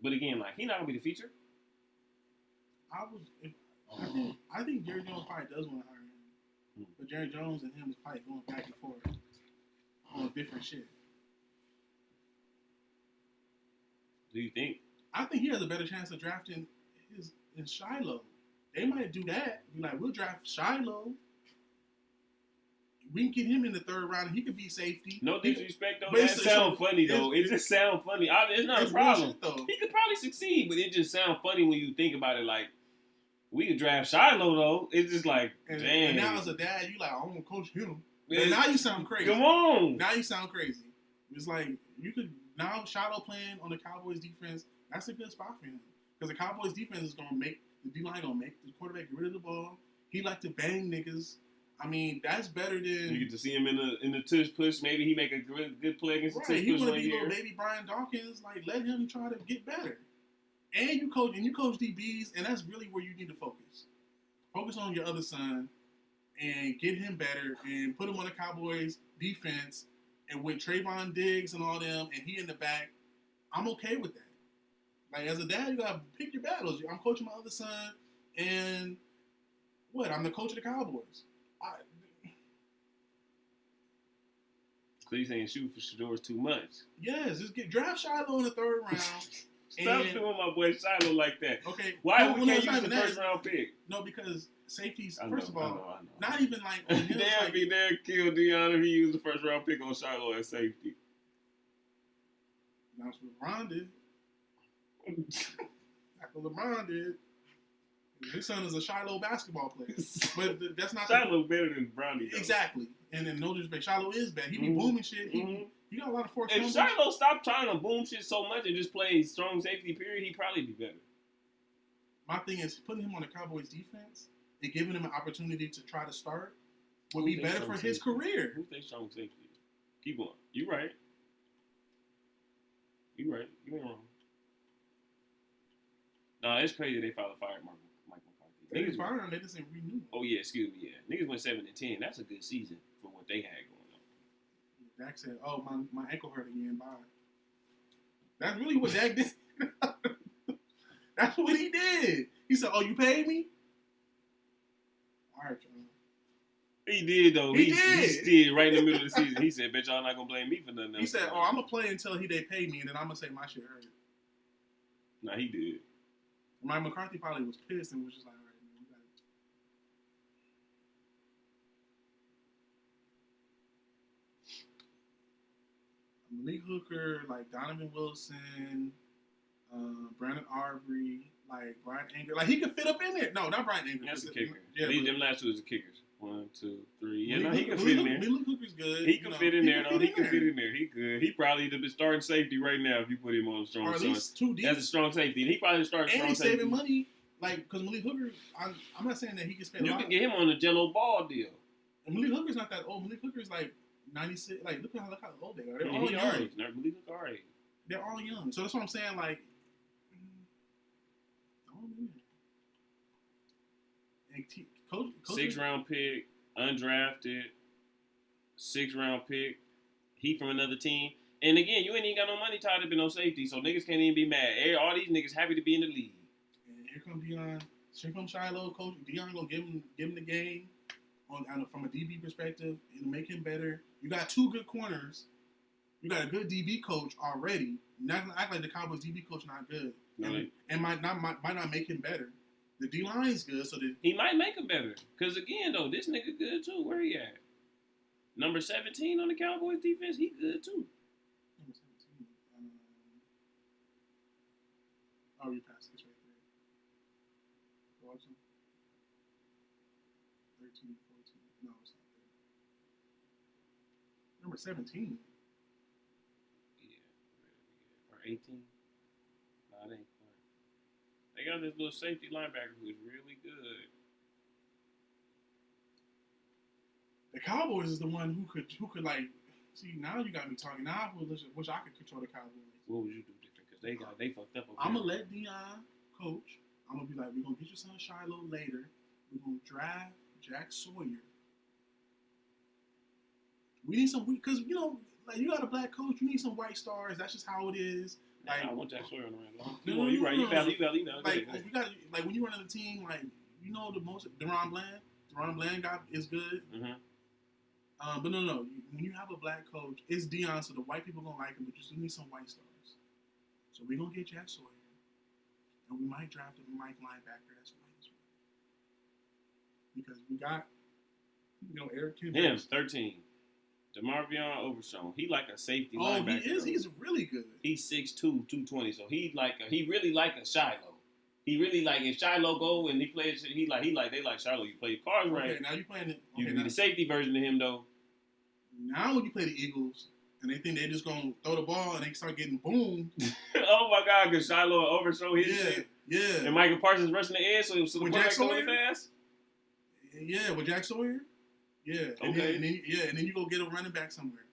But again, like, he not gonna be the feature. I think Jerry Jones probably does want to hire him, but Jerry Jones and him is probably going back and forth on different shit. Do you think? I think he has a better chance of drafting in Shiloh. They might do that. Be like, we'll draft Shiloh. We can get him in the 3rd round. And he could be safety. No disrespect, though. That sounds funny, though. It just sounds funny. It's not a problem. Though. He could probably succeed, but it just sounds funny when you think about it. Like, we could draft Shiloh, though. It's just like, damn. And now as a dad, you like, I want to coach him. And now you sound crazy. Come on. Now you sound crazy. It's like, you could, now Shiloh playing on the Cowboys defense, that's a good spot for him. Because the Cowboys defense is going to make, the D-line going to make the quarterback get rid of the ball. He like to bang niggas. I mean, that's better than... You get to see him in the tush push. Maybe he make a good play against the tush push. He want to be little baby Brian Dawkins. Like, let him try to get better. And you coach DBs, and that's really where you need to focus. Focus on your other son and get him better and put him on the Cowboys defense and with Trayvon Diggs and all them and he in the back. I'm okay with that. Like, as a dad, you got to pick your battles. I'm coaching my other son and I'm the coach of the Cowboys. So you saying shoot for Shador is too much? Yes, just draft Shiloh in the 3rd round. Stop doing my boy Shiloh like that. Okay. Why we can't use the 1st round pick? No, because safeties, I first know. of all, not even like on him. They'd kill Deion if he used the 1st round pick on Shiloh as safety. That's what LeBron did. That's what LeBron did. His son is a Shiloh basketball player. But that's not... Shiloh better than Brownie, though. Exactly. And then no disrespect, Shiloh is bad. He be booming shit. He got a lot of force. If Shiloh stopped trying to boom shit so much and just play strong safety period, he'd probably be better. My thing is putting him on the Cowboys defense and giving him an opportunity to try to start would be better for his career. Who thinks strong safety? Keep going. You right. You ain't wrong. Nah, it's crazy they fired Mike McCarthy. They didn't fire him. They just didn't renew. Oh yeah, excuse me. Yeah, niggas went 7-10. That's a good season for what they had going on. Dak said, "Oh, my ankle hurt again. Bye." That's really what Dak did. That's what he did. He said, "Oh, you paid me? All right, y'all." He did though. He He did. did right in the middle of the season. He said, "Bet y'all not gonna blame me for nothing else." He said, "Oh, I'm gonna play until they pay me, and then I'm gonna say my shit hurt." Nah, he did. Mike McCarthy probably was pissed and was just like, "All right, man, we got it." Malik Hooker, like Donovan Wilson, Brandon Arbery, like Brian Anger, like he could fit up in there. No, not Brian Anger. That's a kicker. Yeah, them last two is the kickers. 1, 2, 3. Yeah, Malik he can fit in there. Malik Hooker's good. He can fit in there. He can fit in there. He could. He probably the starting safety right now if you put him on a strong. Or at least 2 deep. As a strong safety, and he probably starts strong and he's safety. saving money, like because Malik Hooker. I'm not saying that he can spend. You a lot. can get him on the Jello Ball deal. And Malik Hooker's not that old. Malik Hooker's like 96. Like look how old they are. They're all He young. already. Malik Hooker already. They're all young. So that's what I'm saying. Like, coach 6th-round pick, undrafted, 6th-round pick. He from another team. And again, you ain't even got no money tied up in no safety, so niggas can't even be mad. All these niggas happy to be in the league. And here comes Deion. Here comes Shiloh. Coach Deion gonna give him the game from a DB perspective. It'll make him better. You got 2 good corners. You got a good DB coach already. Not gonna act like the Cowboys DB coach not good, and might not make him better. The D line's good, so he might make him better. Cause again, though, this nigga good too. Where he at? Number 17 on the Cowboys defense. He good too. Number 17. Oh, you passed this right there. Watson. 13, 14. No, it's not there. Number 17. 18. Nah, they ain't quite. They got this little safety linebacker who's really good. The Cowboys is the one who could like see. Now you got me talking. Now I wish I could control the Cowboys. What would you do different? Because they fucked up. I'm gonna let Deion coach. I'm gonna be like, we're gonna get your son Shiloh later. We're gonna draft Jack Sawyer. We need some because like you got a black coach, you need some white stars. That's just how it is. Like I want Jack Sawyer on the round. No, you right. You valid. Like you got like when you run the team, like the most Deron Bland. Deron Bland is good. Mm-hmm. But no. When you have a black coach, it's Deion, so the white people gonna like him, but you still need some white stars. So we're gonna get Jack Sawyer, and we might draft a Mike linebacker that's white as well. Because we got Eric Kendricks. Him 13. DeMarvion Overshown. He like a safety linebacker. He is. He's really good. He's 6'2", 220. So he really like a Shiloh. He really like if Shiloh go and he plays. They like Shiloh. You play cards right. Okay, now you playing it. You can be the safety version of him though. Now when you play the Eagles and they think they're just gonna throw the ball and they start getting boomed. Oh my God! Because Shiloh overthrow his shit. Yeah. And Michael Parsons rushing the edge, so the quarterback going fast. Yeah, with Jack Sawyer. Yeah. Okay. And then you go get a running back somewhere.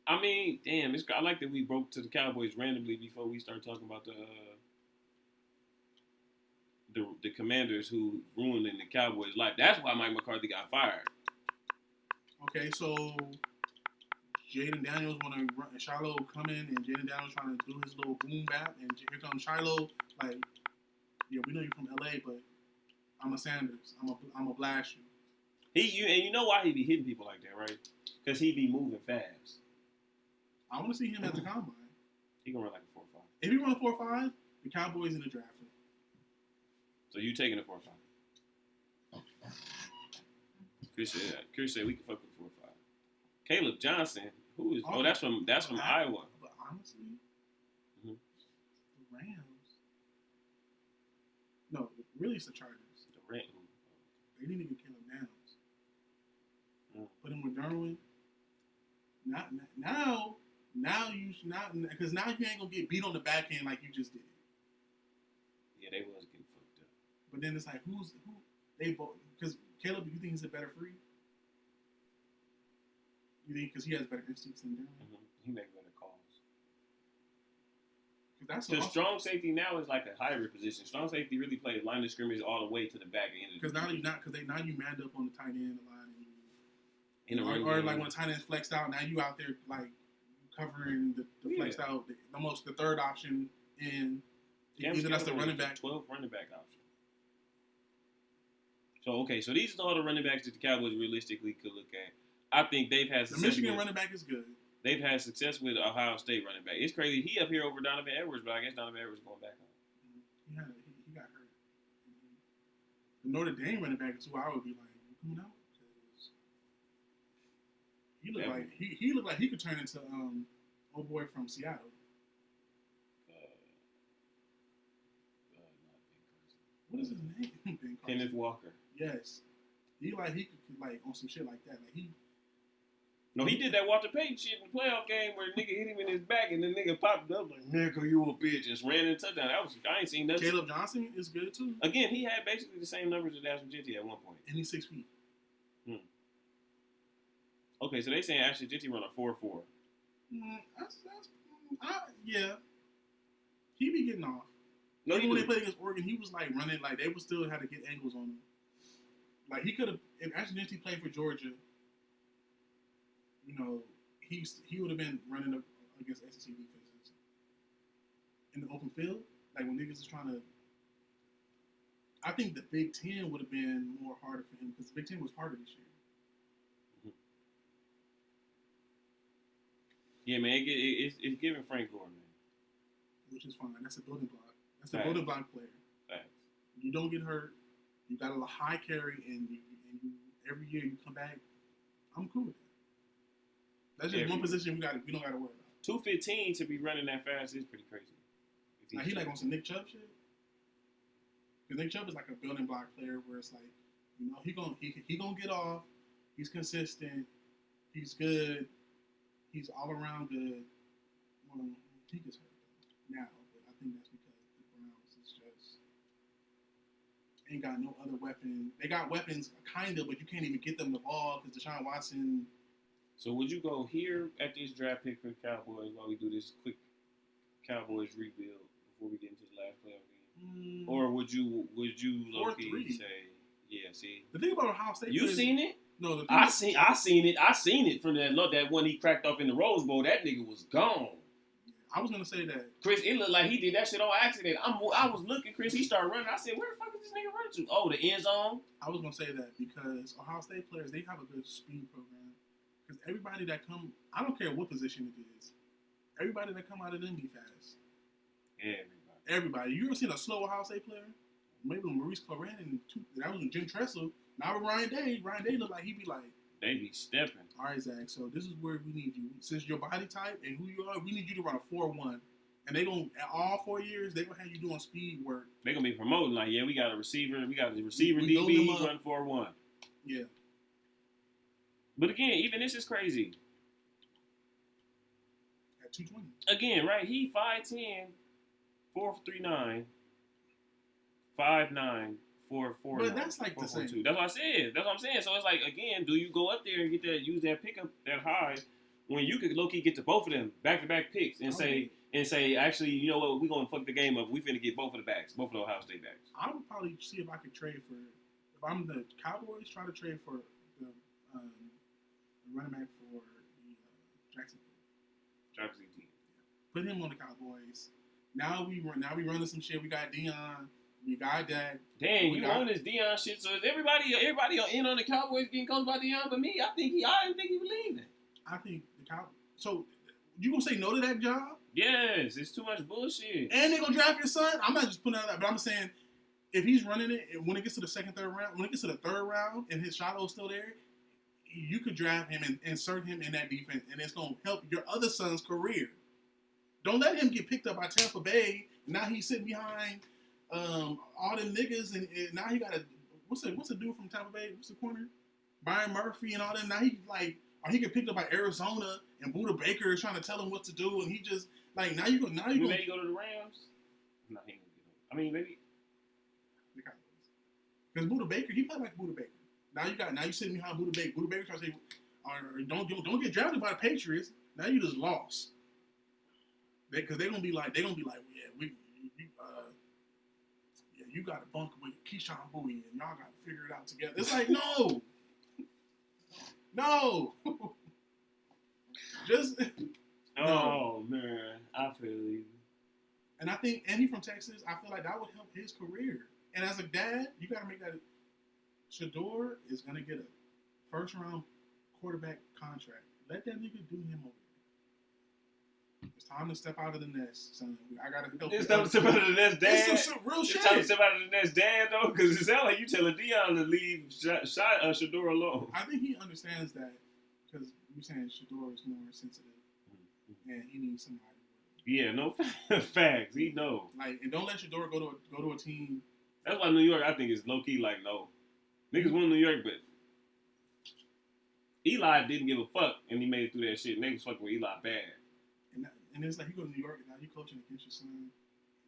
I mean, damn, I like that we broke to the Cowboys randomly before we start talking about the Commanders who ruined the Cowboys' life. That's why Mike McCarthy got fired. Okay, so Jaden Daniels want to run, and Shiloh come in, and Jaden Daniels trying to do his little boom bap, and here comes Shiloh. Like, yeah, we know you're from LA, but I'm a Sanders. I'm a blast you. And you know why he be hitting people like that, right? Because he be moving fast. I want to see him at the combine. He gonna run like a 4.5. If he run a 4.5, the Cowboys in the draft. So you taking a 4.5? Chris said we can fuck with 4.5. Caleb Johnson, who is? Oh, that's from Iowa. But honestly, the Rams. No, really, it's the Chargers. The Rams. They need to get Caleb Downs. Put him with Derwin. Because now you ain't gonna get beat on the back end like you just did. Yeah, they was getting fucked up. But then it's like, who they both? Because Caleb, you think he's a better free? You think because he has better instincts than Derwin? Mm-hmm. He makes better calls. Because strong safety now is like a hybrid position. Strong safety really plays line of scrimmage all the way to the back end. Because now you manned up on the tight end line. Or like when the tight end's flexed out, now you out there like covering the flexed out, the third option in either that's the running back. 12 running back option. So these are all the running backs that the Cowboys realistically could look at. I think they've had success. The Michigan running back is good. They've had success with Ohio State running back. It's crazy. He up here over Donovan Edwards, but I guess Donovan Edwards going back home. He got hurt. The Notre Dame running back is who I would be like, you coming out? He looked like he could turn into old boy from Seattle. What is his name? Kenneth Walker. Yes, he could like on some shit like that. Like he. No, he did that Walter Payton shit in the playoff game where the nigga hit him in his back and the nigga popped up like, nigga, you a bitch, just ran in a touchdown. I ain't seen nothing. Caleb Johnson is good too. Again, he had basically the same numbers as Ashton Jeanty at one point. And he's 6 feet. Okay, so they saying Ashton Jeanty run a 4.4. Yeah. He be getting off. No, even when they played against Oregon, he was like running, like they would still have to get angles on him. Like he could have, if Ashton Jeanty played for Georgia, you know, he would have been running up against SEC defenses in the open field. Like when niggas is trying to, I think the Big Ten would have been more harder for him because the Big Ten was harder this year. Yeah, man, it's giving Frank Gore, man. Which is fine. That's a building block. That's a building block player. Facts. You don't get hurt. You got a high carry, and you every year you come back. I'm cool with that. That's just one position we don't got to worry about. 215 to be running that fast is pretty crazy. Like he like on some Nick Chubb shit. Because Nick Chubb is like a building block player where it's like, you know, he gonna get off. He's consistent. He's good. He's all around good. Well, he gets hurt now, but I think that's because the Browns is just ain't got no other weapon. They got weapons, kind of, but you can't even get them the ball because Deshaun Watson. So would you go here at this draft pick for the Cowboys while we do this quick Cowboys rebuild before we get into the last playoff game? Or would you low-key say, yeah, see? The thing about Ohio State, you seen it? No, I seen it from that one he cracked off in the Rose Bowl. That nigga was gone. I was gonna say that. Chris, it looked like he did that shit on accident. I was looking, Chris. He started running. I said, "Where the fuck is this nigga running to?" Oh, the end zone. I was gonna say that because Ohio State players, they have a good speed program. Because everybody that come, I don't care what position it is, everybody that come out of them be fast. Everybody. You ever seen a slow Ohio State player? Maybe Maurice Claret and that was Jim Tressel. Now with Ryan Day look like he be like. They be stepping. All right, Zach. So this is where we need you. Since your body type and who you are, we need you to run a 4.1. And they gonna all 4 years they gonna have you doing speed work. They gonna be promoting like, yeah, we got a receiver. We got the receiver DB run 4.1. Yeah. But again, even this is crazy. At 220. Again, right? He 5'10", 4'39", 5'9". 4.4. But that's like the same. That's what I said. That's what I'm saying. So it's like, again, do you go up there and use that pickup that high when you could low key get to both of them back-to-back picks and say actually, you know what, we're gonna fuck the game up. We finna get both of the backs, both of the Ohio State backs. I would probably see if I could trade for, if I'm the Cowboys, try to trade for the running back for the Jacksonville. Put him on the Cowboys. Now we running some shit. We got Deion. We got that. Dang, you on this Deion shit. So is everybody in on the Cowboys getting coached by Deion but me? I didn't think he was leaving. I think the Cowboys. So you gonna say no to that job? Yes, it's too much bullshit. And they gonna draft your son? I'm not just putting out that, but I'm saying if he's running it, and when it gets to the second, third round, when it gets to the third round, and his Shiloh's still there, you could draft him and insert him in that defense, and it's gonna help your other son's career. Don't let him get picked up by Tampa Bay. Now he's sitting behind. All them niggas, and now he got what's the dude from Tampa Bay? What's the corner? Byron Murphy and all them. Now he like, or he get picked up by Arizona and Buda Baker is trying to tell him what to do, and he just like now you go to the Rams. No, he ain't gonna get him. I mean, maybe the Cowboys because Buda Baker, he played like Buda Baker. Now you sitting behind Buda Baker. Buda Baker trying to say, or don't get drafted by the Patriots. Now you just lost. Because they're gonna be like, yeah, you got to bunk with Keyshawn Bowie and y'all got to figure it out together. It's like, no. Just. Oh, man. I feel you. And I think, and he from Texas, I feel like that would help his career. And as a dad, you got to make that. Shador is gonna get a first round quarterback contract. Let that nigga do him over. It's time to step out of the nest, son. I gotta help. It's time to step out of the nest, Dad. It's some real shit. It's time to step out of the nest, Dad, though, because it sounds like you telling Dion to leave Shador alone. I think he understands that because you're saying Shador is more sensitive and he needs somebody. Yeah, no facts. He knows. Like, and don't let Shador go to a team. That's why New York, I think, is low key like no. Niggas won New York, but Eli didn't give a fuck, and he made it through that shit. And they was fucking with Eli bad. And it's like you go to New York and now you coaching against your son.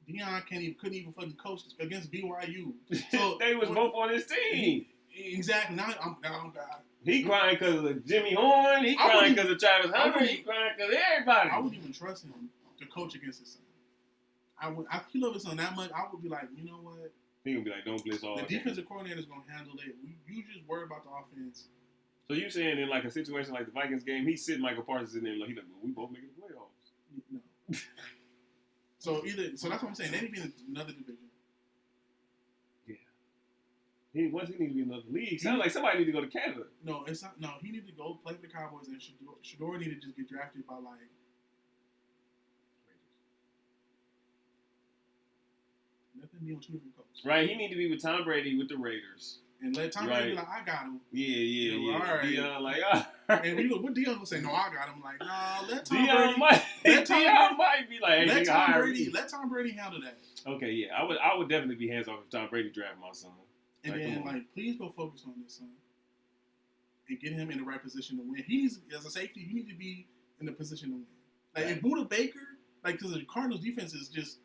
Dion couldn't even fucking coach against BYU. So they was both on his team. Exactly. Now I'm down. He crying because of Jimmy Horn. He crying because of Travis Hunter. He crying because of everybody. I wouldn't even trust him to coach against his son. If he loved his son that much, I would be like, you know what? He gonna be like, don't blitz all. The defensive coordinator is gonna handle it. You just worry about the offense. So you saying in like a situation like the Vikings game, he's sitting Michael Parsons in there like, well, we both making the playoffs. No. So that's what I'm saying. They need to be in another division. Yeah. He need to be in another league. Sounds like somebody need to go to Canada. No, it's not. No, he need to go play for the Cowboys, and Shador need to just get drafted by like. Let them be on two different coasts. Right. He need to be with Tom Brady with the Raiders. And let Tom Brady be like, I got him. Yeah. All right. Dion like, all right. And what Dion gonna say? No, I got him. Like, nah, let Tom Dion Brady. might be like, hey, let Tom Brady handle that. Okay, yeah, I would definitely be hands off if Tom Brady draft my son. And then please go focus on this son and get him in the right position to win. He needs, as a safety, you need to be in the position to win. Like if Buda Baker, because the Cardinals defense is just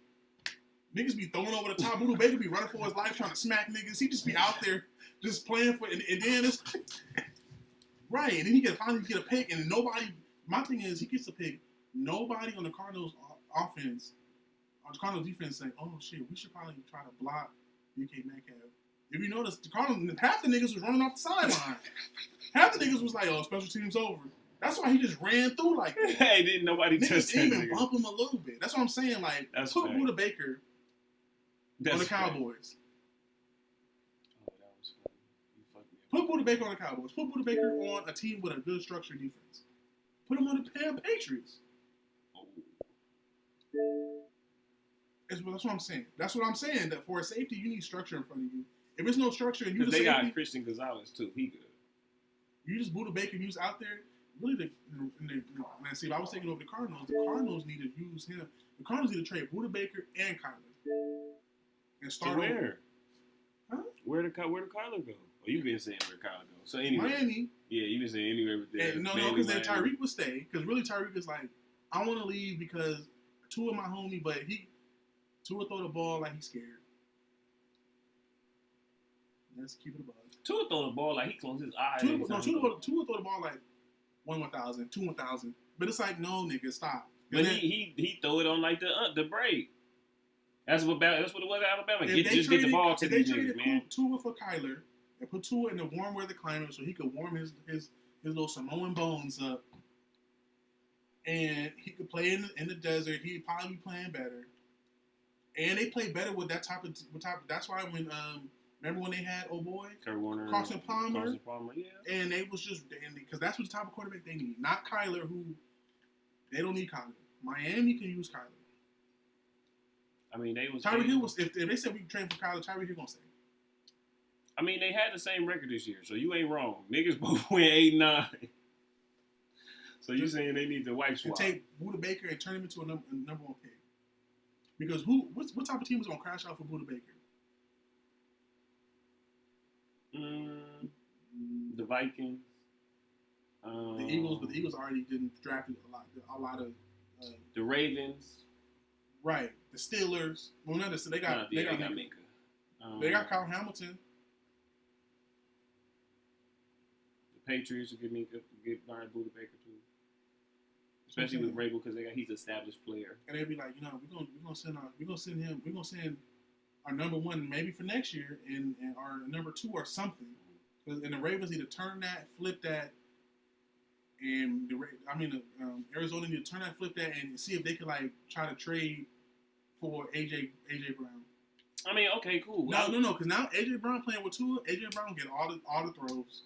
niggas be throwing over the top. Buda Baker be running for his life trying to smack niggas. He just be out there just playing for, and then it's right. And then he can finally get a pick, and nobody. My thing is, he gets a pick. Nobody on the Cardinals offense, on the Cardinals defense, say, "Oh shit, we should probably try to block DK Metcalf." If you notice, the Cardinals, half the niggas was running off the sideline. Half the niggas was like, "Oh, special teams over." That's why he just ran through like that. Hey, didn't nobody touch that even bump him a little bit. That's what I'm saying. Like, put Buda Baker on the Cowboys. Oh, that was funny. You fucked me up. Put Buda Baker on the Cowboys. Put Buda Baker on a team with a good structured defense. Put him on the Patriots. That's what I'm saying. That's what I'm saying. That for a safety, you need structure in front of you. If there's no structure and you they got Christian Gonzalez too. He good. You just Buda Baker use out there. Really, see, if I was taking over the Cardinals need to use him. The Cardinals need to trade Buda Baker and Kyler. And start to where? Over. Huh? Where did Kyler go? Oh, you've been saying where Kyler go. So anyway, Miami. Yeah, you've been saying anywhere with that. No, because then Tyreek would stay. Because really, Tyreek is like, I want to leave because Tua my homie, but Tua throw the ball like he's scared. Let's keep it above. Tua throw the ball like he closed his eyes. Tua throw the ball like 1,000, 2,000. But it's like, no, nigga, stop. But then, he throw it on like the break. That's what it was at Alabama. Just get the ball to these niggas, man. Tua for Kyler and put Tua in the warm weather climate so he could warm his little Samoan bones up, and he could play in the desert. He'd probably be playing better, and they play better with that type of. That's why when remember when they had Kurt Warner, Carson Palmer, yeah, and they was just because that's what the type of quarterback they need, not Kyler, who they don't need Kyler. Miami can use Kyler. I mean, Tyreek Hill was if they said we can trade for Kyler, Tyreek Hill gonna stay. I mean, they had the same record this year, so you ain't wrong. Niggas both went 8-9. So you saying they need to wipe swap? And take Buda Baker and turn him into a number one pick. Because what type of team is gonna crash out for Buda Baker? The Vikings. The Eagles, but the Eagles already didn't draft a lot of the Ravens. Right, the Steelers. Well, not the they got Minka. They got Kyle Hamilton. The Patriots will get Brian Buda Baker too, especially with Rabel because he's an established player. And they'd be like, we're gonna send our number one maybe for next year and our number two or something. And the Ravens need to turn that, flip that. And Arizona need to turn that, flip that, and see if they could like try to trade for AJ Brown. I mean, okay, cool. No, because now AJ Brown playing with Tua. AJ Brown get all the throws.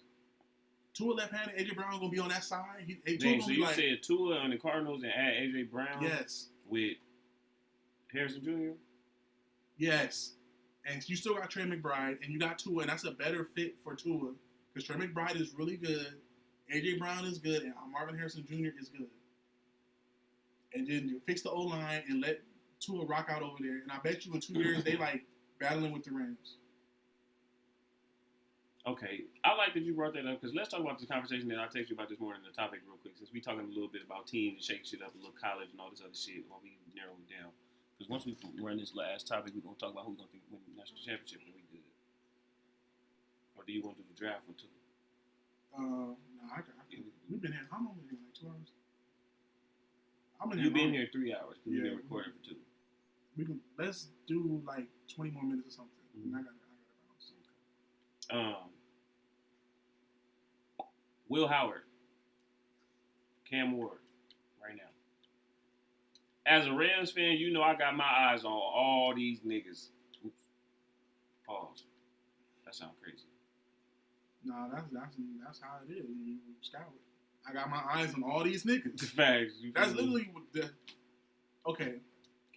Tua left-handed. AJ Brown gonna be on that side. So you said Tua on the Cardinals and add AJ Brown? Yes. With Harrison Jr. Yes, and you still got Trey McBride, and you got Tua, and that's a better fit for Tua because Trey McBride is really good. AJ Brown is good, and Marvin Harrison Jr. is good. And then you fix the O-line and let Tua rock out over there. And I bet you in 2 years they like battling with the Rams. Okay, I like that you brought that up because let's talk about the conversation that I texted you about this morning, the topic real quick, since we talking a little bit about teams and shake shit up, a little college and all this other shit while we narrow it down. Because once we run this last topic, we're going to talk about who's going to win the national championship and we good. Or do you want to do the draft one too? No, we've been here. How long have we been here? Like 2 hours? You've been here 3 hours because we've been recording for 2. Let's do like 20 more minutes or something. Mm-hmm. And I got to bounce. Will Howard, Cam Ward, right now. As a Rams fan, you know I got my eyes on all these niggas. Oops. Pause. That sounds crazy. No, that's how it is when you scout it. I got my eyes on all these niggas. The facts. That's literally what the. Okay,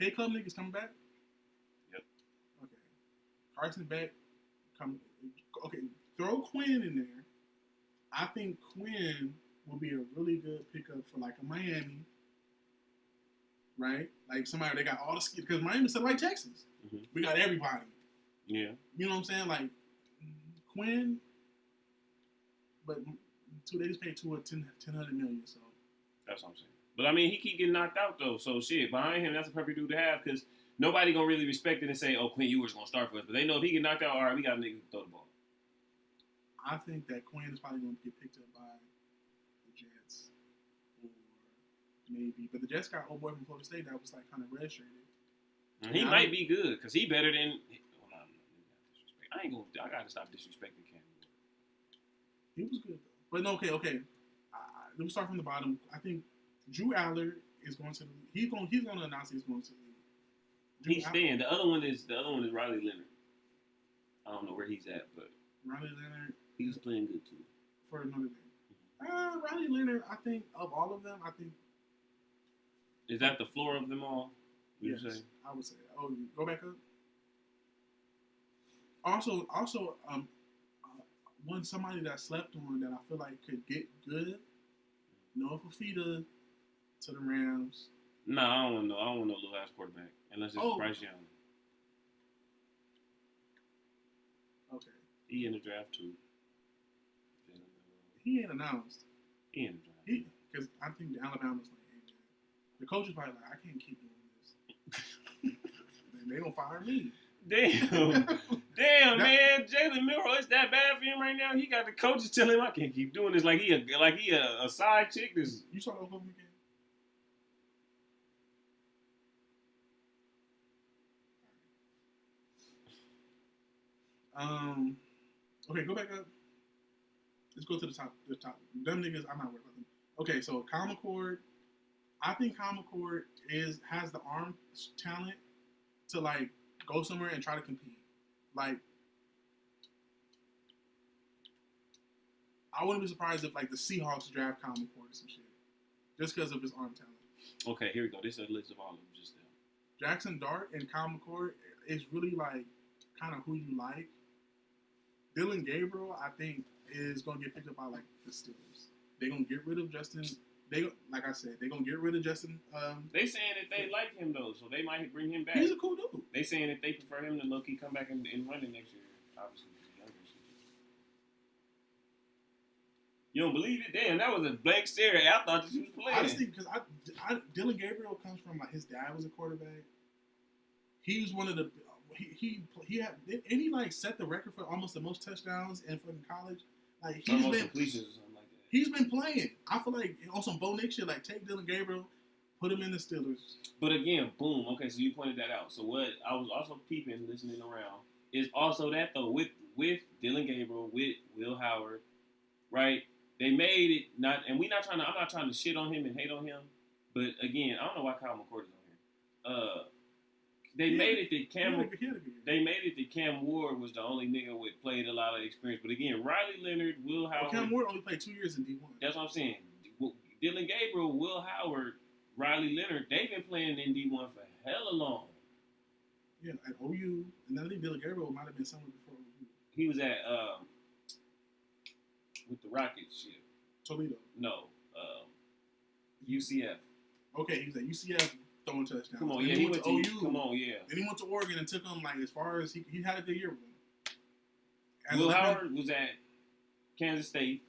K Club niggas coming back. Yep. Okay, Carson back. Okay, throw Quinn in there. I think Quinn will be a really good pickup for like a Miami, right? Like somebody they got all the skills because Miami's set like Texas. Mm-hmm. We got everybody. Yeah. You know what I'm saying? Like Quinn, but they just paid $10 million. So that's what I'm saying. But I mean, he keep getting knocked out though. So shit, behind him, that's a perfect dude to have because nobody gonna really respect it and say, "Oh, Quinn Ewers gonna start for us." But they know if he get knocked out, all right, we got a nigga to throw the ball. I think that Quinn is probably going to get picked up by the Jets, or maybe. But the Jets got old boy from Florida State that was like kind of redshirted. He might be good because he better than. I gotta stop disrespecting Cam. He was good though. But no, okay. Let me start from the bottom. I think Drew Aller is going to. He's going to announce he's going to leave. He's staying. The other one is Riley Leonard. I don't know where he's at, but Riley Leonard. He's playing good too. For another day. Riley Leonard, I think of all of them, is that the floor of them all? Yes, I would say. Oh, you go back up. Also, somebody that slept on that I feel like could get good. Noah Fafita to the Rams. No, I don't want no little ass quarterback unless it's Bryce Young. Okay. He in the draft too. He ain't announced. He in the draft. Because I think the Alabama's like, hey, man. The coach is probably like, I can't keep doing this. They gonna fire me. Damn, man. Jalen Milroe, it's that bad for him right now. He got the coaches telling him I can't keep doing this. Like he a side chick. You saw the Oklahoma game? Okay, go back up. Let's go to the top. Them niggas, I'm not worried about them. Okay, so Kyle McCord. I think Kyle McCord has the arm talent to like go somewhere and try to compete. Like, I wouldn't be surprised if like the Seahawks draft Kyle McCord or some shit, just because of his arm talent. Okay, here we go. This is a list of all of them just now. Jackson Dart and Kyle McCord is really like kind of who you like. Dylan Gabriel, I think, is going to get picked up by, like, the Steelers. They're going to get rid of Justin. Like I said, they're going to get rid of Justin. They saying that they like him, though, so they might bring him back. He's a cool dude. They saying that they prefer him to low-key come back and run it next year. Obviously, he's younger. You don't believe it? Damn, that was a blank stare. I thought that he was playing. Honestly, because Dylan Gabriel comes from, like, his dad was a quarterback. He was one of the... He had, and he like set the record for almost the most touchdowns in fucking college. Like he's been completions or something like that. He's been playing. I feel like on some Bo Nix shit, like take Dylan Gabriel, put him in the Steelers. But again, boom. Okay, so you pointed that out. So what I was also peeping, listening around, is also that though with Dylan Gabriel, with Will Howard, right? They made it not, and I'm not trying to shit on him and hate on him, but again, I don't know why Kyle McCord is on here. They made it that He had a good year. They made it that Cam Ward was the only nigga with played a lot of experience. But again, Riley Leonard, Will Howard. Cam Ward only played 2 years in D1. That's what I'm saying. Dylan Gabriel, Will Howard, Riley Leonard, they've been playing in D1 for hella long. Yeah, at OU, and I think Dylan Gabriel might have been somewhere before OU. He was at with the Rockets shit. Toledo. No, UCF. Okay, he was at UCF throwing touchdowns. Come on, and yeah, he went to OU. Come on, yeah. Then he went to Oregon and took him like as far as he had a good year with him. Will Howard was at Kansas State.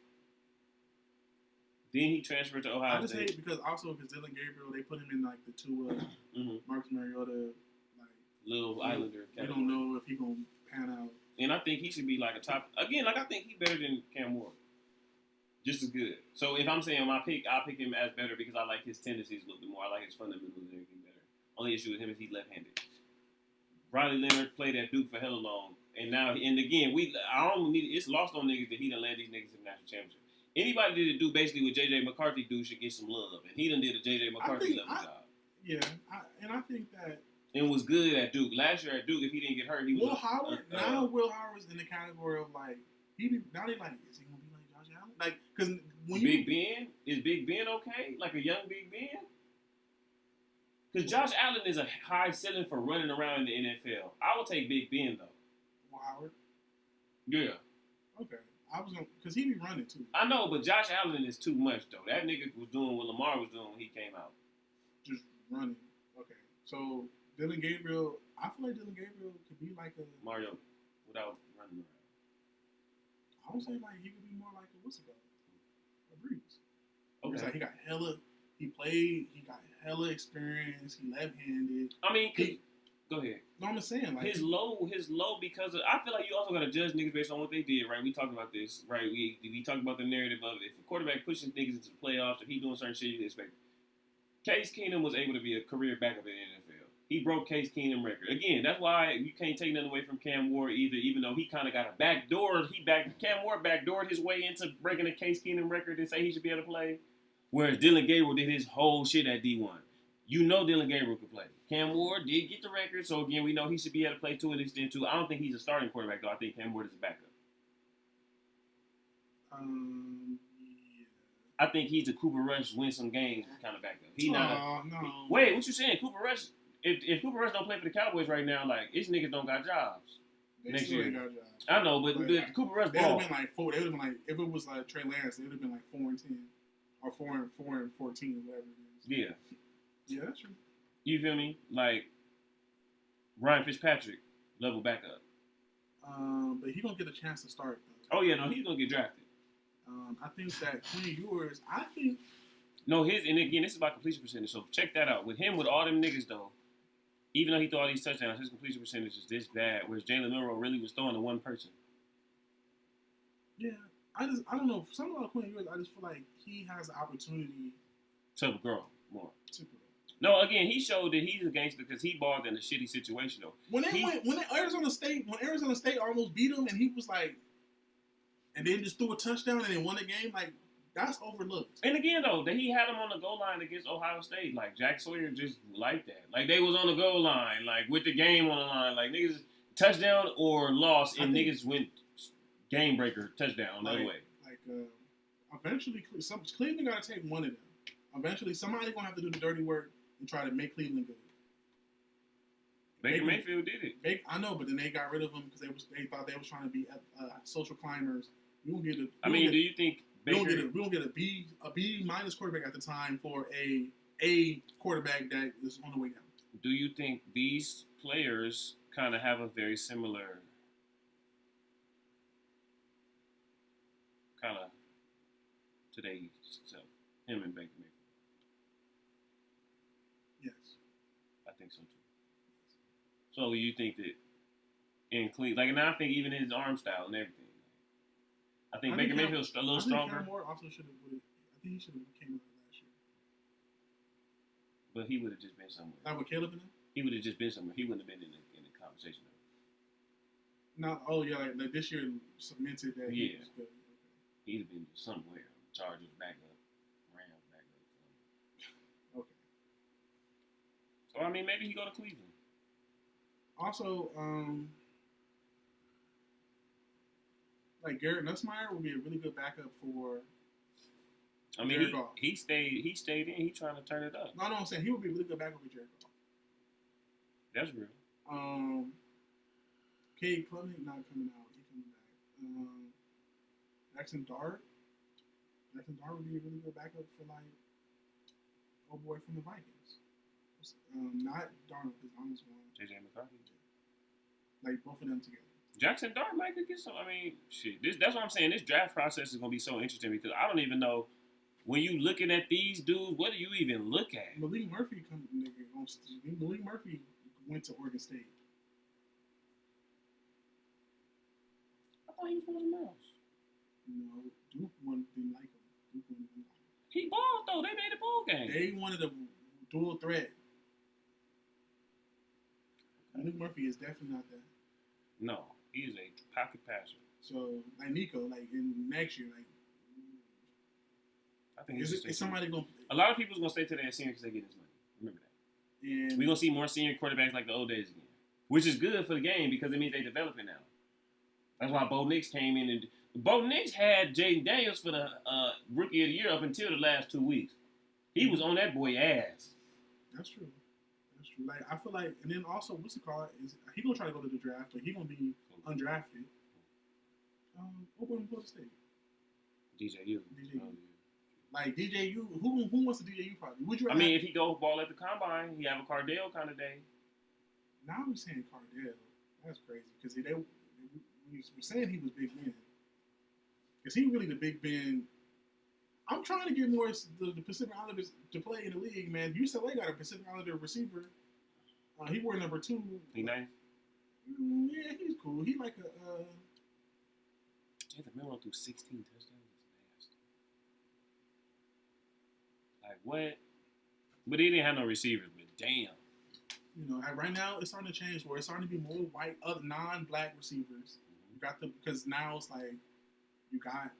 Then he transferred to Ohio State. I just hate because Dylan Gabriel, they put him in like the two Marcus Mariota little Islander. We don't know if he gonna pan out. And I think he should be like a top again. Like I think he's better than Cam Ward. Just as good. So if I'm saying I'll pick him as better because I like his tendencies a little bit more. I like his fundamentals and everything better. Only issue with him is he's left-handed. Riley Leonard played at Duke for hella long, and again I don't need it's lost on niggas that he done led these niggas to the national championship. Anybody that do basically what JJ McCarthy do should get some love, and he done did a JJ McCarthy level job. Yeah, I think that. And was good at Duke last year at Duke. If he didn't get hurt, he was. Will Howard is in the category of like is he gonna be like Josh Allen? Like because when Big Ben is Big Ben okay? Like a young Big Ben? Because Josh Allen is a high ceiling for running around in the NFL. I would take Big Ben though. Will Howard? Yeah. Okay. I was gonna because he be running too. I know, but Josh Allen is too much though. That nigga was doing what Lamar was doing when he came out. Just running. Okay. So Dylan Gabriel, I feel like Dylan Gabriel could be like a Mario without running around. I would say like he could be more like a Breeze. Okay. Like he got hella experience. He left-handed. I mean, go ahead. No, I'm just saying like his low because of, I feel like you also gotta judge niggas based on what they did, right? We talked about this, right? We talked about the narrative of if a quarterback pushing niggas into the playoffs, if he doing certain shit, you can expect. Case Keenum was able to be a career backup in the NFL. He broke Case Keenum record. Again, that's why you can't take nothing away from Cam Ward either, even though he kind of got a backdoor. Cam Ward backdoored his way into breaking a Case Keenum record and say he should be able to play. Whereas Dylan Gabriel did his whole shit at D1. You know Dylan Gabriel could play. Cam Ward did get the record, so again, we know he should be able to play to an extent too. I don't think he's a starting quarterback, though. I think Cam Ward is a backup. Yeah. I think he's a Cooper Rush win some games kind of backup. No. Wait, what you saying? Cooper Rush, if Cooper Rush don't play for the Cowboys right now, like, his niggas don't got jobs. Next year. Got jobs. I know, but Cooper Rush they ball. would have been like 4. They would have been like, if it was like Trey Lance, they would have been like 4-10. Or 4-14, whatever it is. Yeah. Yeah, that's true. You feel me? Like Ryan Fitzpatrick level backup. But he gonna get a chance to start though. Oh yeah, no, he's gonna get drafted. I think that Quinn Ewers, No, and again, this is about completion percentage. So check that out. With him, with all them niggas though, even though he threw all these touchdowns, his completion percentage is this bad. Whereas Jalen Milroe really was throwing to one person. Yeah, I don't know. Something about Quinn Ewers, I just feel like he has the opportunity to grow more. To grow. No, again, he showed that he's a gangster because he balled in a shitty situation though. When Arizona State almost beat him, and he was like, and then just threw a touchdown and then won the game, like that's overlooked. And again though, that he had him on the goal line against Ohio State, like Jack Sawyer just like that, like they was on the goal line, like with the game on the line, like niggas touchdown or loss, and niggas went game breaker touchdown the other way. Like eventually, Cleveland got to take one of them. Eventually, somebody gonna have to do the dirty work and try to make Cleveland good. Baker Mayfield did it. I know, but then they got rid of him because they thought they was trying to be social climbers. Do you think we don't get a B minus quarterback at the time for a quarterback that is on the way down? Do you think these players kind of have a very similar kind of today's self? Him and Baker Mayfield. Yes, I think so too. So you think that in Cleveland, like, and I think even his arm style and everything, I think Baker Mayfield's a little stronger. Cam Ward also should have. I think he should have came out last year. But he would have just been somewhere. Like with Caleb in him? He would have just been somewhere. He wouldn't have been in the conversation. Like this year cemented that. Yeah. He was good. He'd have been somewhere. Chargers backup, Rams backup. Okay. So I mean, maybe he go to Cleveland. Also, like Garrett Nussmeier would be a really good backup for. I mean, Jared Goff. he stayed in. He trying to turn it up. No, I'm saying he would be a really good backup for Jared Goff. That's real. Cade Klubnik not coming out. He coming back. Jackson Dart would be a really good backup for like old boy from the Vikings. Not Darnold because Darnold's one. JJ McCarthy. Like both of them together. Jackson Dart might get some. I mean, shit. That's what I'm saying. This draft process is gonna be so interesting because I don't even know when you looking at these dudes. What do you even look at? Malik Murphy Malik Murphy went to Oregon State. I thought he was one of them else. No, Duke didn't like him. He balled though. They made a bowl game. They wanted a dual threat. Malik Murphy is definitely not that. No, he is a pocket passer. So, like Nico, like in next year, like I think is somebody going? A lot of people's gonna stay to their senior because they get his money. Remember that. And We're gonna see more senior quarterbacks like the old days again, which is good for the game because it means they developing now. That's why Bo Nix came in and Bo Nix had Jaden Daniels for the rookie of the year up until the last 2 weeks. He was on that boy ass. That's true. That's true. Like I feel like, and then also what's it called? Is he gonna try to go to the draft? Like he gonna be undrafted. Open Florida State. DJU. DJU. Oh, yeah. Like DJU. Who wants to DJU probably? Would you? I mean, if he go ball at the combine, he have a Cardale kind of day. Now we're saying Cardale. That's crazy because we were saying he was Big Ben. Is he really the Big Ben? I'm trying to get more the Pacific Islanders to play in the league, man. UCLA got a Pacific Islander receiver. He wore number 2. He nice. Yeah, he's cool. He like a. Jalen Milroe threw 16 touchdowns. That's nasty. Like what? But he didn't have no receivers. But damn. You know, right now it's starting to change where it's starting to be more white, other non-black receivers. You got them because now it's like you got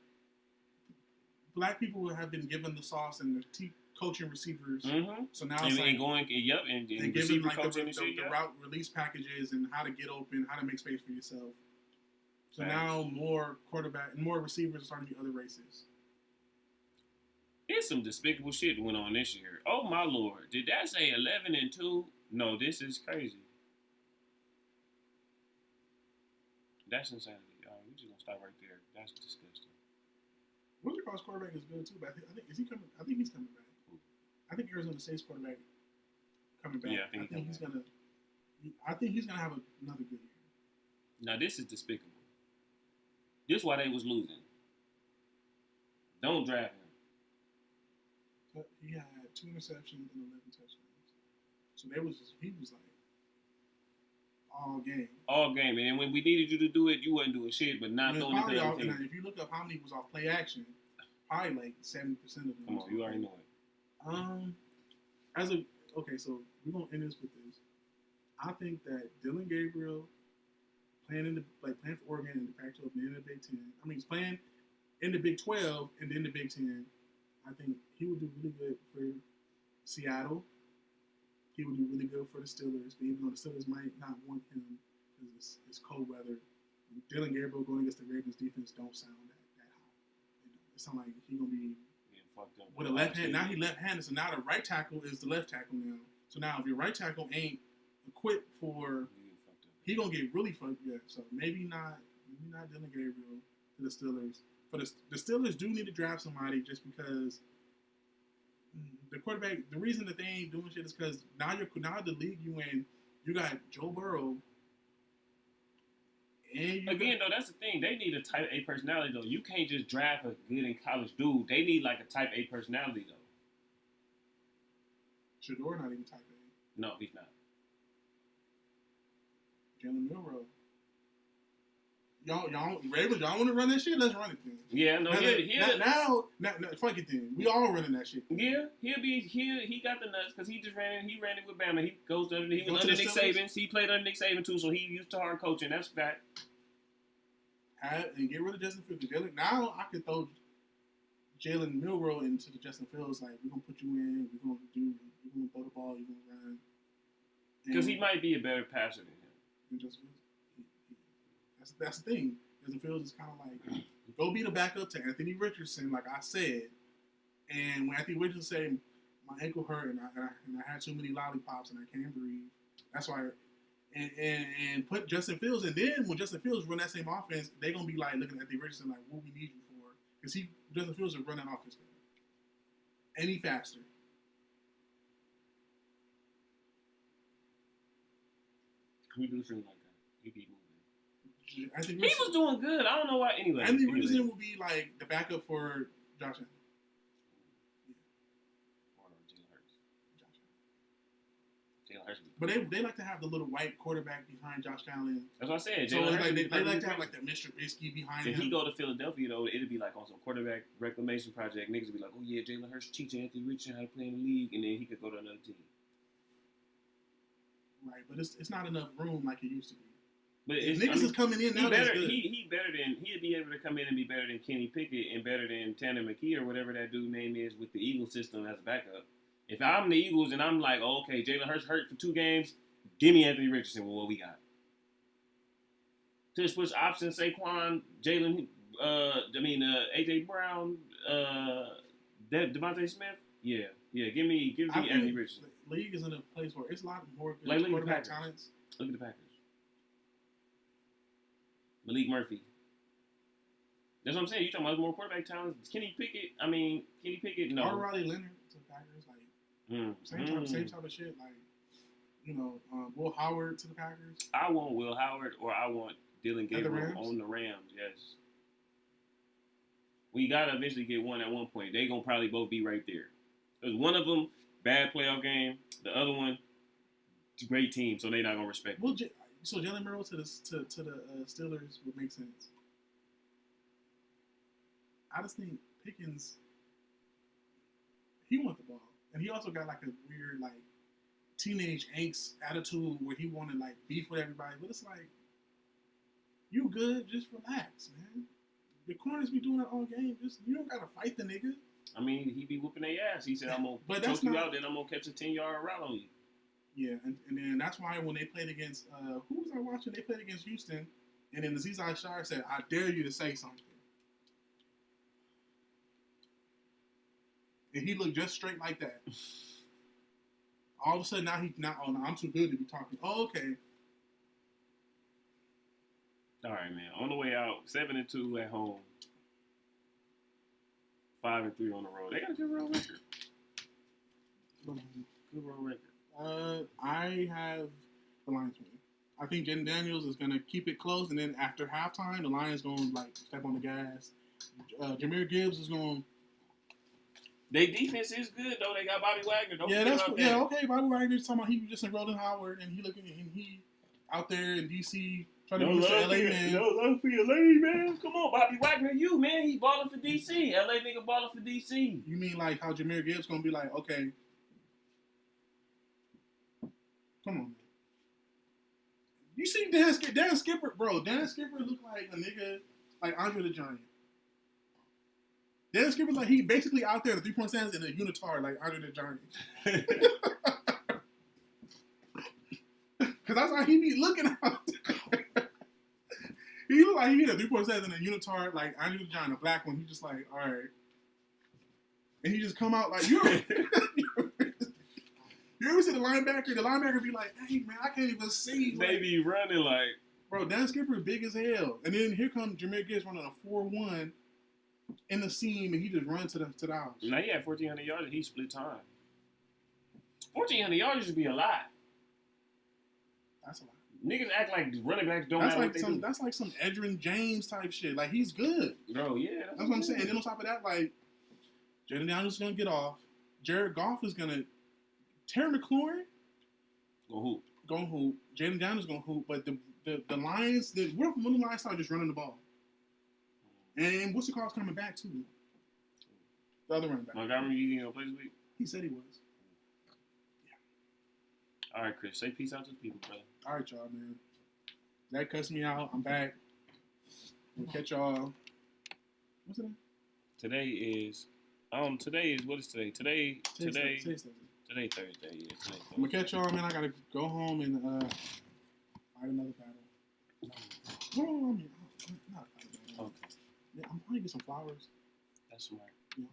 black people have been given the sauce and the coaching receivers. Mm-hmm. So now it's and giving like the route release packages and how to get open, how to make space for yourself. So now more receivers are starting to be other races. There's some despicable shit that went on this year. Oh my lord! Did that say 11-2? No, this is crazy. That's insanity. We're just gonna stop right there. That's disgusting. Willie Cross quarterback is good too, but I think is he coming? I think he's coming back. I think Arizona State's quarterback coming back. Yeah, I think he's gonna. I think he's gonna have another good year. Now this is despicable. This is why they was losing. Don't draft him. But he had 2 interceptions and 11 touchdowns. So he was like all game. All game, and then when we needed you to do it, you wasn't doing shit, but not throwing it down. If you look up how many was off play action, probably like 70% of them. Come on, you already know it. So we're gonna end this with this. I think that Dylan Gabriel playing for Oregon in the Pac-12 and in the Big Ten. I mean, he's playing in the Big 12 and then the Big Ten. I think he would do really good for Seattle. He would do really good for the Steelers, but even though the Steelers might not want him because it's cold weather, Dylan Gabriel going against the Ravens defense don't sound that hot. It sounds like he's going to be fucked up with a left hand. Now he's left-handed, so now the right tackle is the left tackle now. So now if your right tackle ain't equipped for, he's going to get really fucked up. So maybe not Dylan Gabriel to the Steelers. But the Steelers do need to draft somebody just because the quarterback. The reason that they ain't doing shit is because now the league you in, you got Joe Burrow. And again, though, that's the thing. They need a type A personality, though. You can't just draft a good in college dude. They need like a type A personality, though. Shador not even type A. No, he's not. Jalen Milroe. Y'all Ravens, y'all want to run that shit? Let's run it then. Yeah, no, now, fuck it then. We all running that shit. Yeah, he got the nuts because he ran it with Bama. He was under Nick Saban. He played under Nick Saban too, so he used to hard coaching. That's fact. And get rid of Justin Fields. Now I could throw Jalen Milroe into the Justin Fields. Like we're gonna put you in. We're gonna throw the ball. You're gonna run. Because he might be a better passer than him. than Justin Fields. That's the thing. Justin Fields is kind of like, go be the backup to Anthony Richardson, like I said. And when Anthony Richardson said my ankle hurt and I had too many lollipops and I can't breathe, that's why. And put Justin Fields, and then when Justin Fields run that same offense, they're gonna be like looking at Anthony Richardson like, what we need you for? Because Justin Fields will run that offense better, any faster. We do something like that. He be moving. He was doing good. I don't know why. Anyway, Anthony Richardson will be like the backup for Josh Allen. But they like to have the little white quarterback behind Josh Allen. That's what I said. So like, they like to have like that Mr. Risky behind him. If he go to Philadelphia though, it'd be like on some quarterback reclamation project. Niggas would be like, oh yeah, Jalen Hurts teaching Anthony Richardson how to play in the league, and then he could go to another team. Right, but it's not enough room like it used to be. But niggas is coming in now. He'd be able to come in and be better than Kenny Pickett and better than Tanner McKee or whatever that dude's name is with the Eagles system as a backup. If I'm the Eagles and I'm like, oh, okay, Jalen Hurts hurt for 2 games, give me Anthony Richardson with what we got. To switch options, Saquon, Jalen, AJ Brown, Devontae Smith, yeah, give me Anthony Richardson. The league is in a place where it's a lot more good like, quarterback talents. Look at the Packers. Malik Murphy. That's what I'm saying. You talking about more quarterback talents? Kenny Pickett, no. Or Riley Leonard to the Packers, like same type of shit. Like, Will Howard to the Packers. I want Will Howard or I want Dylan Gabriel on the Rams. Yes. We gotta eventually get one at one point. They gonna probably both be right there. Because one of them bad playoff game, the other one great team, so they not gonna respect. Well, so Jalen Murray to the Steelers would make sense. I just think Pickens, he want the ball, and he also got like a weird like teenage angst attitude where he wanted like beef with everybody. But it's like, you good? Just relax, man. The corners be doing it all game. You don't gotta fight the nigga. I mean, he be whooping their ass. He said, "I'm gonna choke you out, then I'm gonna catch a 10-yard route on you." Yeah, and then that's why when they played against who was I watching? They played against Houston, and then Aziz Ansari said, "I dare you to say something." And he looked just straight like that. All of a sudden, now I'm too good to be talking. Oh, okay. All right, man. On the way out, 7-2 at home, 5-3 on the road. They got a good road record. Good road record. I have the Lions winning. I think Jaden Daniels is gonna keep it close, and then after halftime, the Lions gonna like step on the gas. Jahmyr Gibbs is gonna. Their defense is good though. They got Bobby Wagner. Okay. Bobby Wagner's talking about he was just in Roland Howard, and he out there in DC trying to be Mr. LA man. No love for your lady, man. Come on, Bobby Wagner, you man. He balling for DC. LA nigga balling for DC. You mean like how Jahmyr Gibbs gonna be like, okay, come on, man. You see Dan Skipper, bro. Dan Skipper look like a nigga like Andre the Giant. Dan Skipper's like he basically out there at the 3-point stands in a unitard like Andre the Giant. Cause that's how he be looking out there. He look like he in a 3-point stands in a unitard like Andre the Giant, a black one. He just like, all right. And he just come out like, you ever see the linebacker? The linebacker be like, hey man, I can't even see. They be running like. Bro, Dan Skipper is big as hell. And then here comes Jahmyr Gibbs running a 4-1 in the seam, and he just runs to the house. Now he had 1,400 yards, and he split time. 1,400 yards should be a lot. That's a lot. Niggas act like running backs don't have what they do. That's like some Edgerrin James type shit. Like, he's good. Bro, yeah. That's what I'm saying. And then on top of that, like, Jaden Daniels is going to get off. Jared Goff is going to... Terry McLaurin... Gonna hoop. Jaden Daniels is going to hoop. But the Lions... When the Lions start just running the ball. And what's the call's coming back, too? The other running back. Montgomery, you going to play this week? He said he was. Yeah. All right, Chris. Say peace out to the people, brother. All right, y'all, man. That cuts me out. I'm back. We'll catch y'all. What's it? Today is what is today? Today Thursday. Yeah, today. I'm gonna catch y'all, man. I gotta go home and Write another battle. Hold on, not a battle. Okay. Yeah, I'm going to get some flowers. That's smart.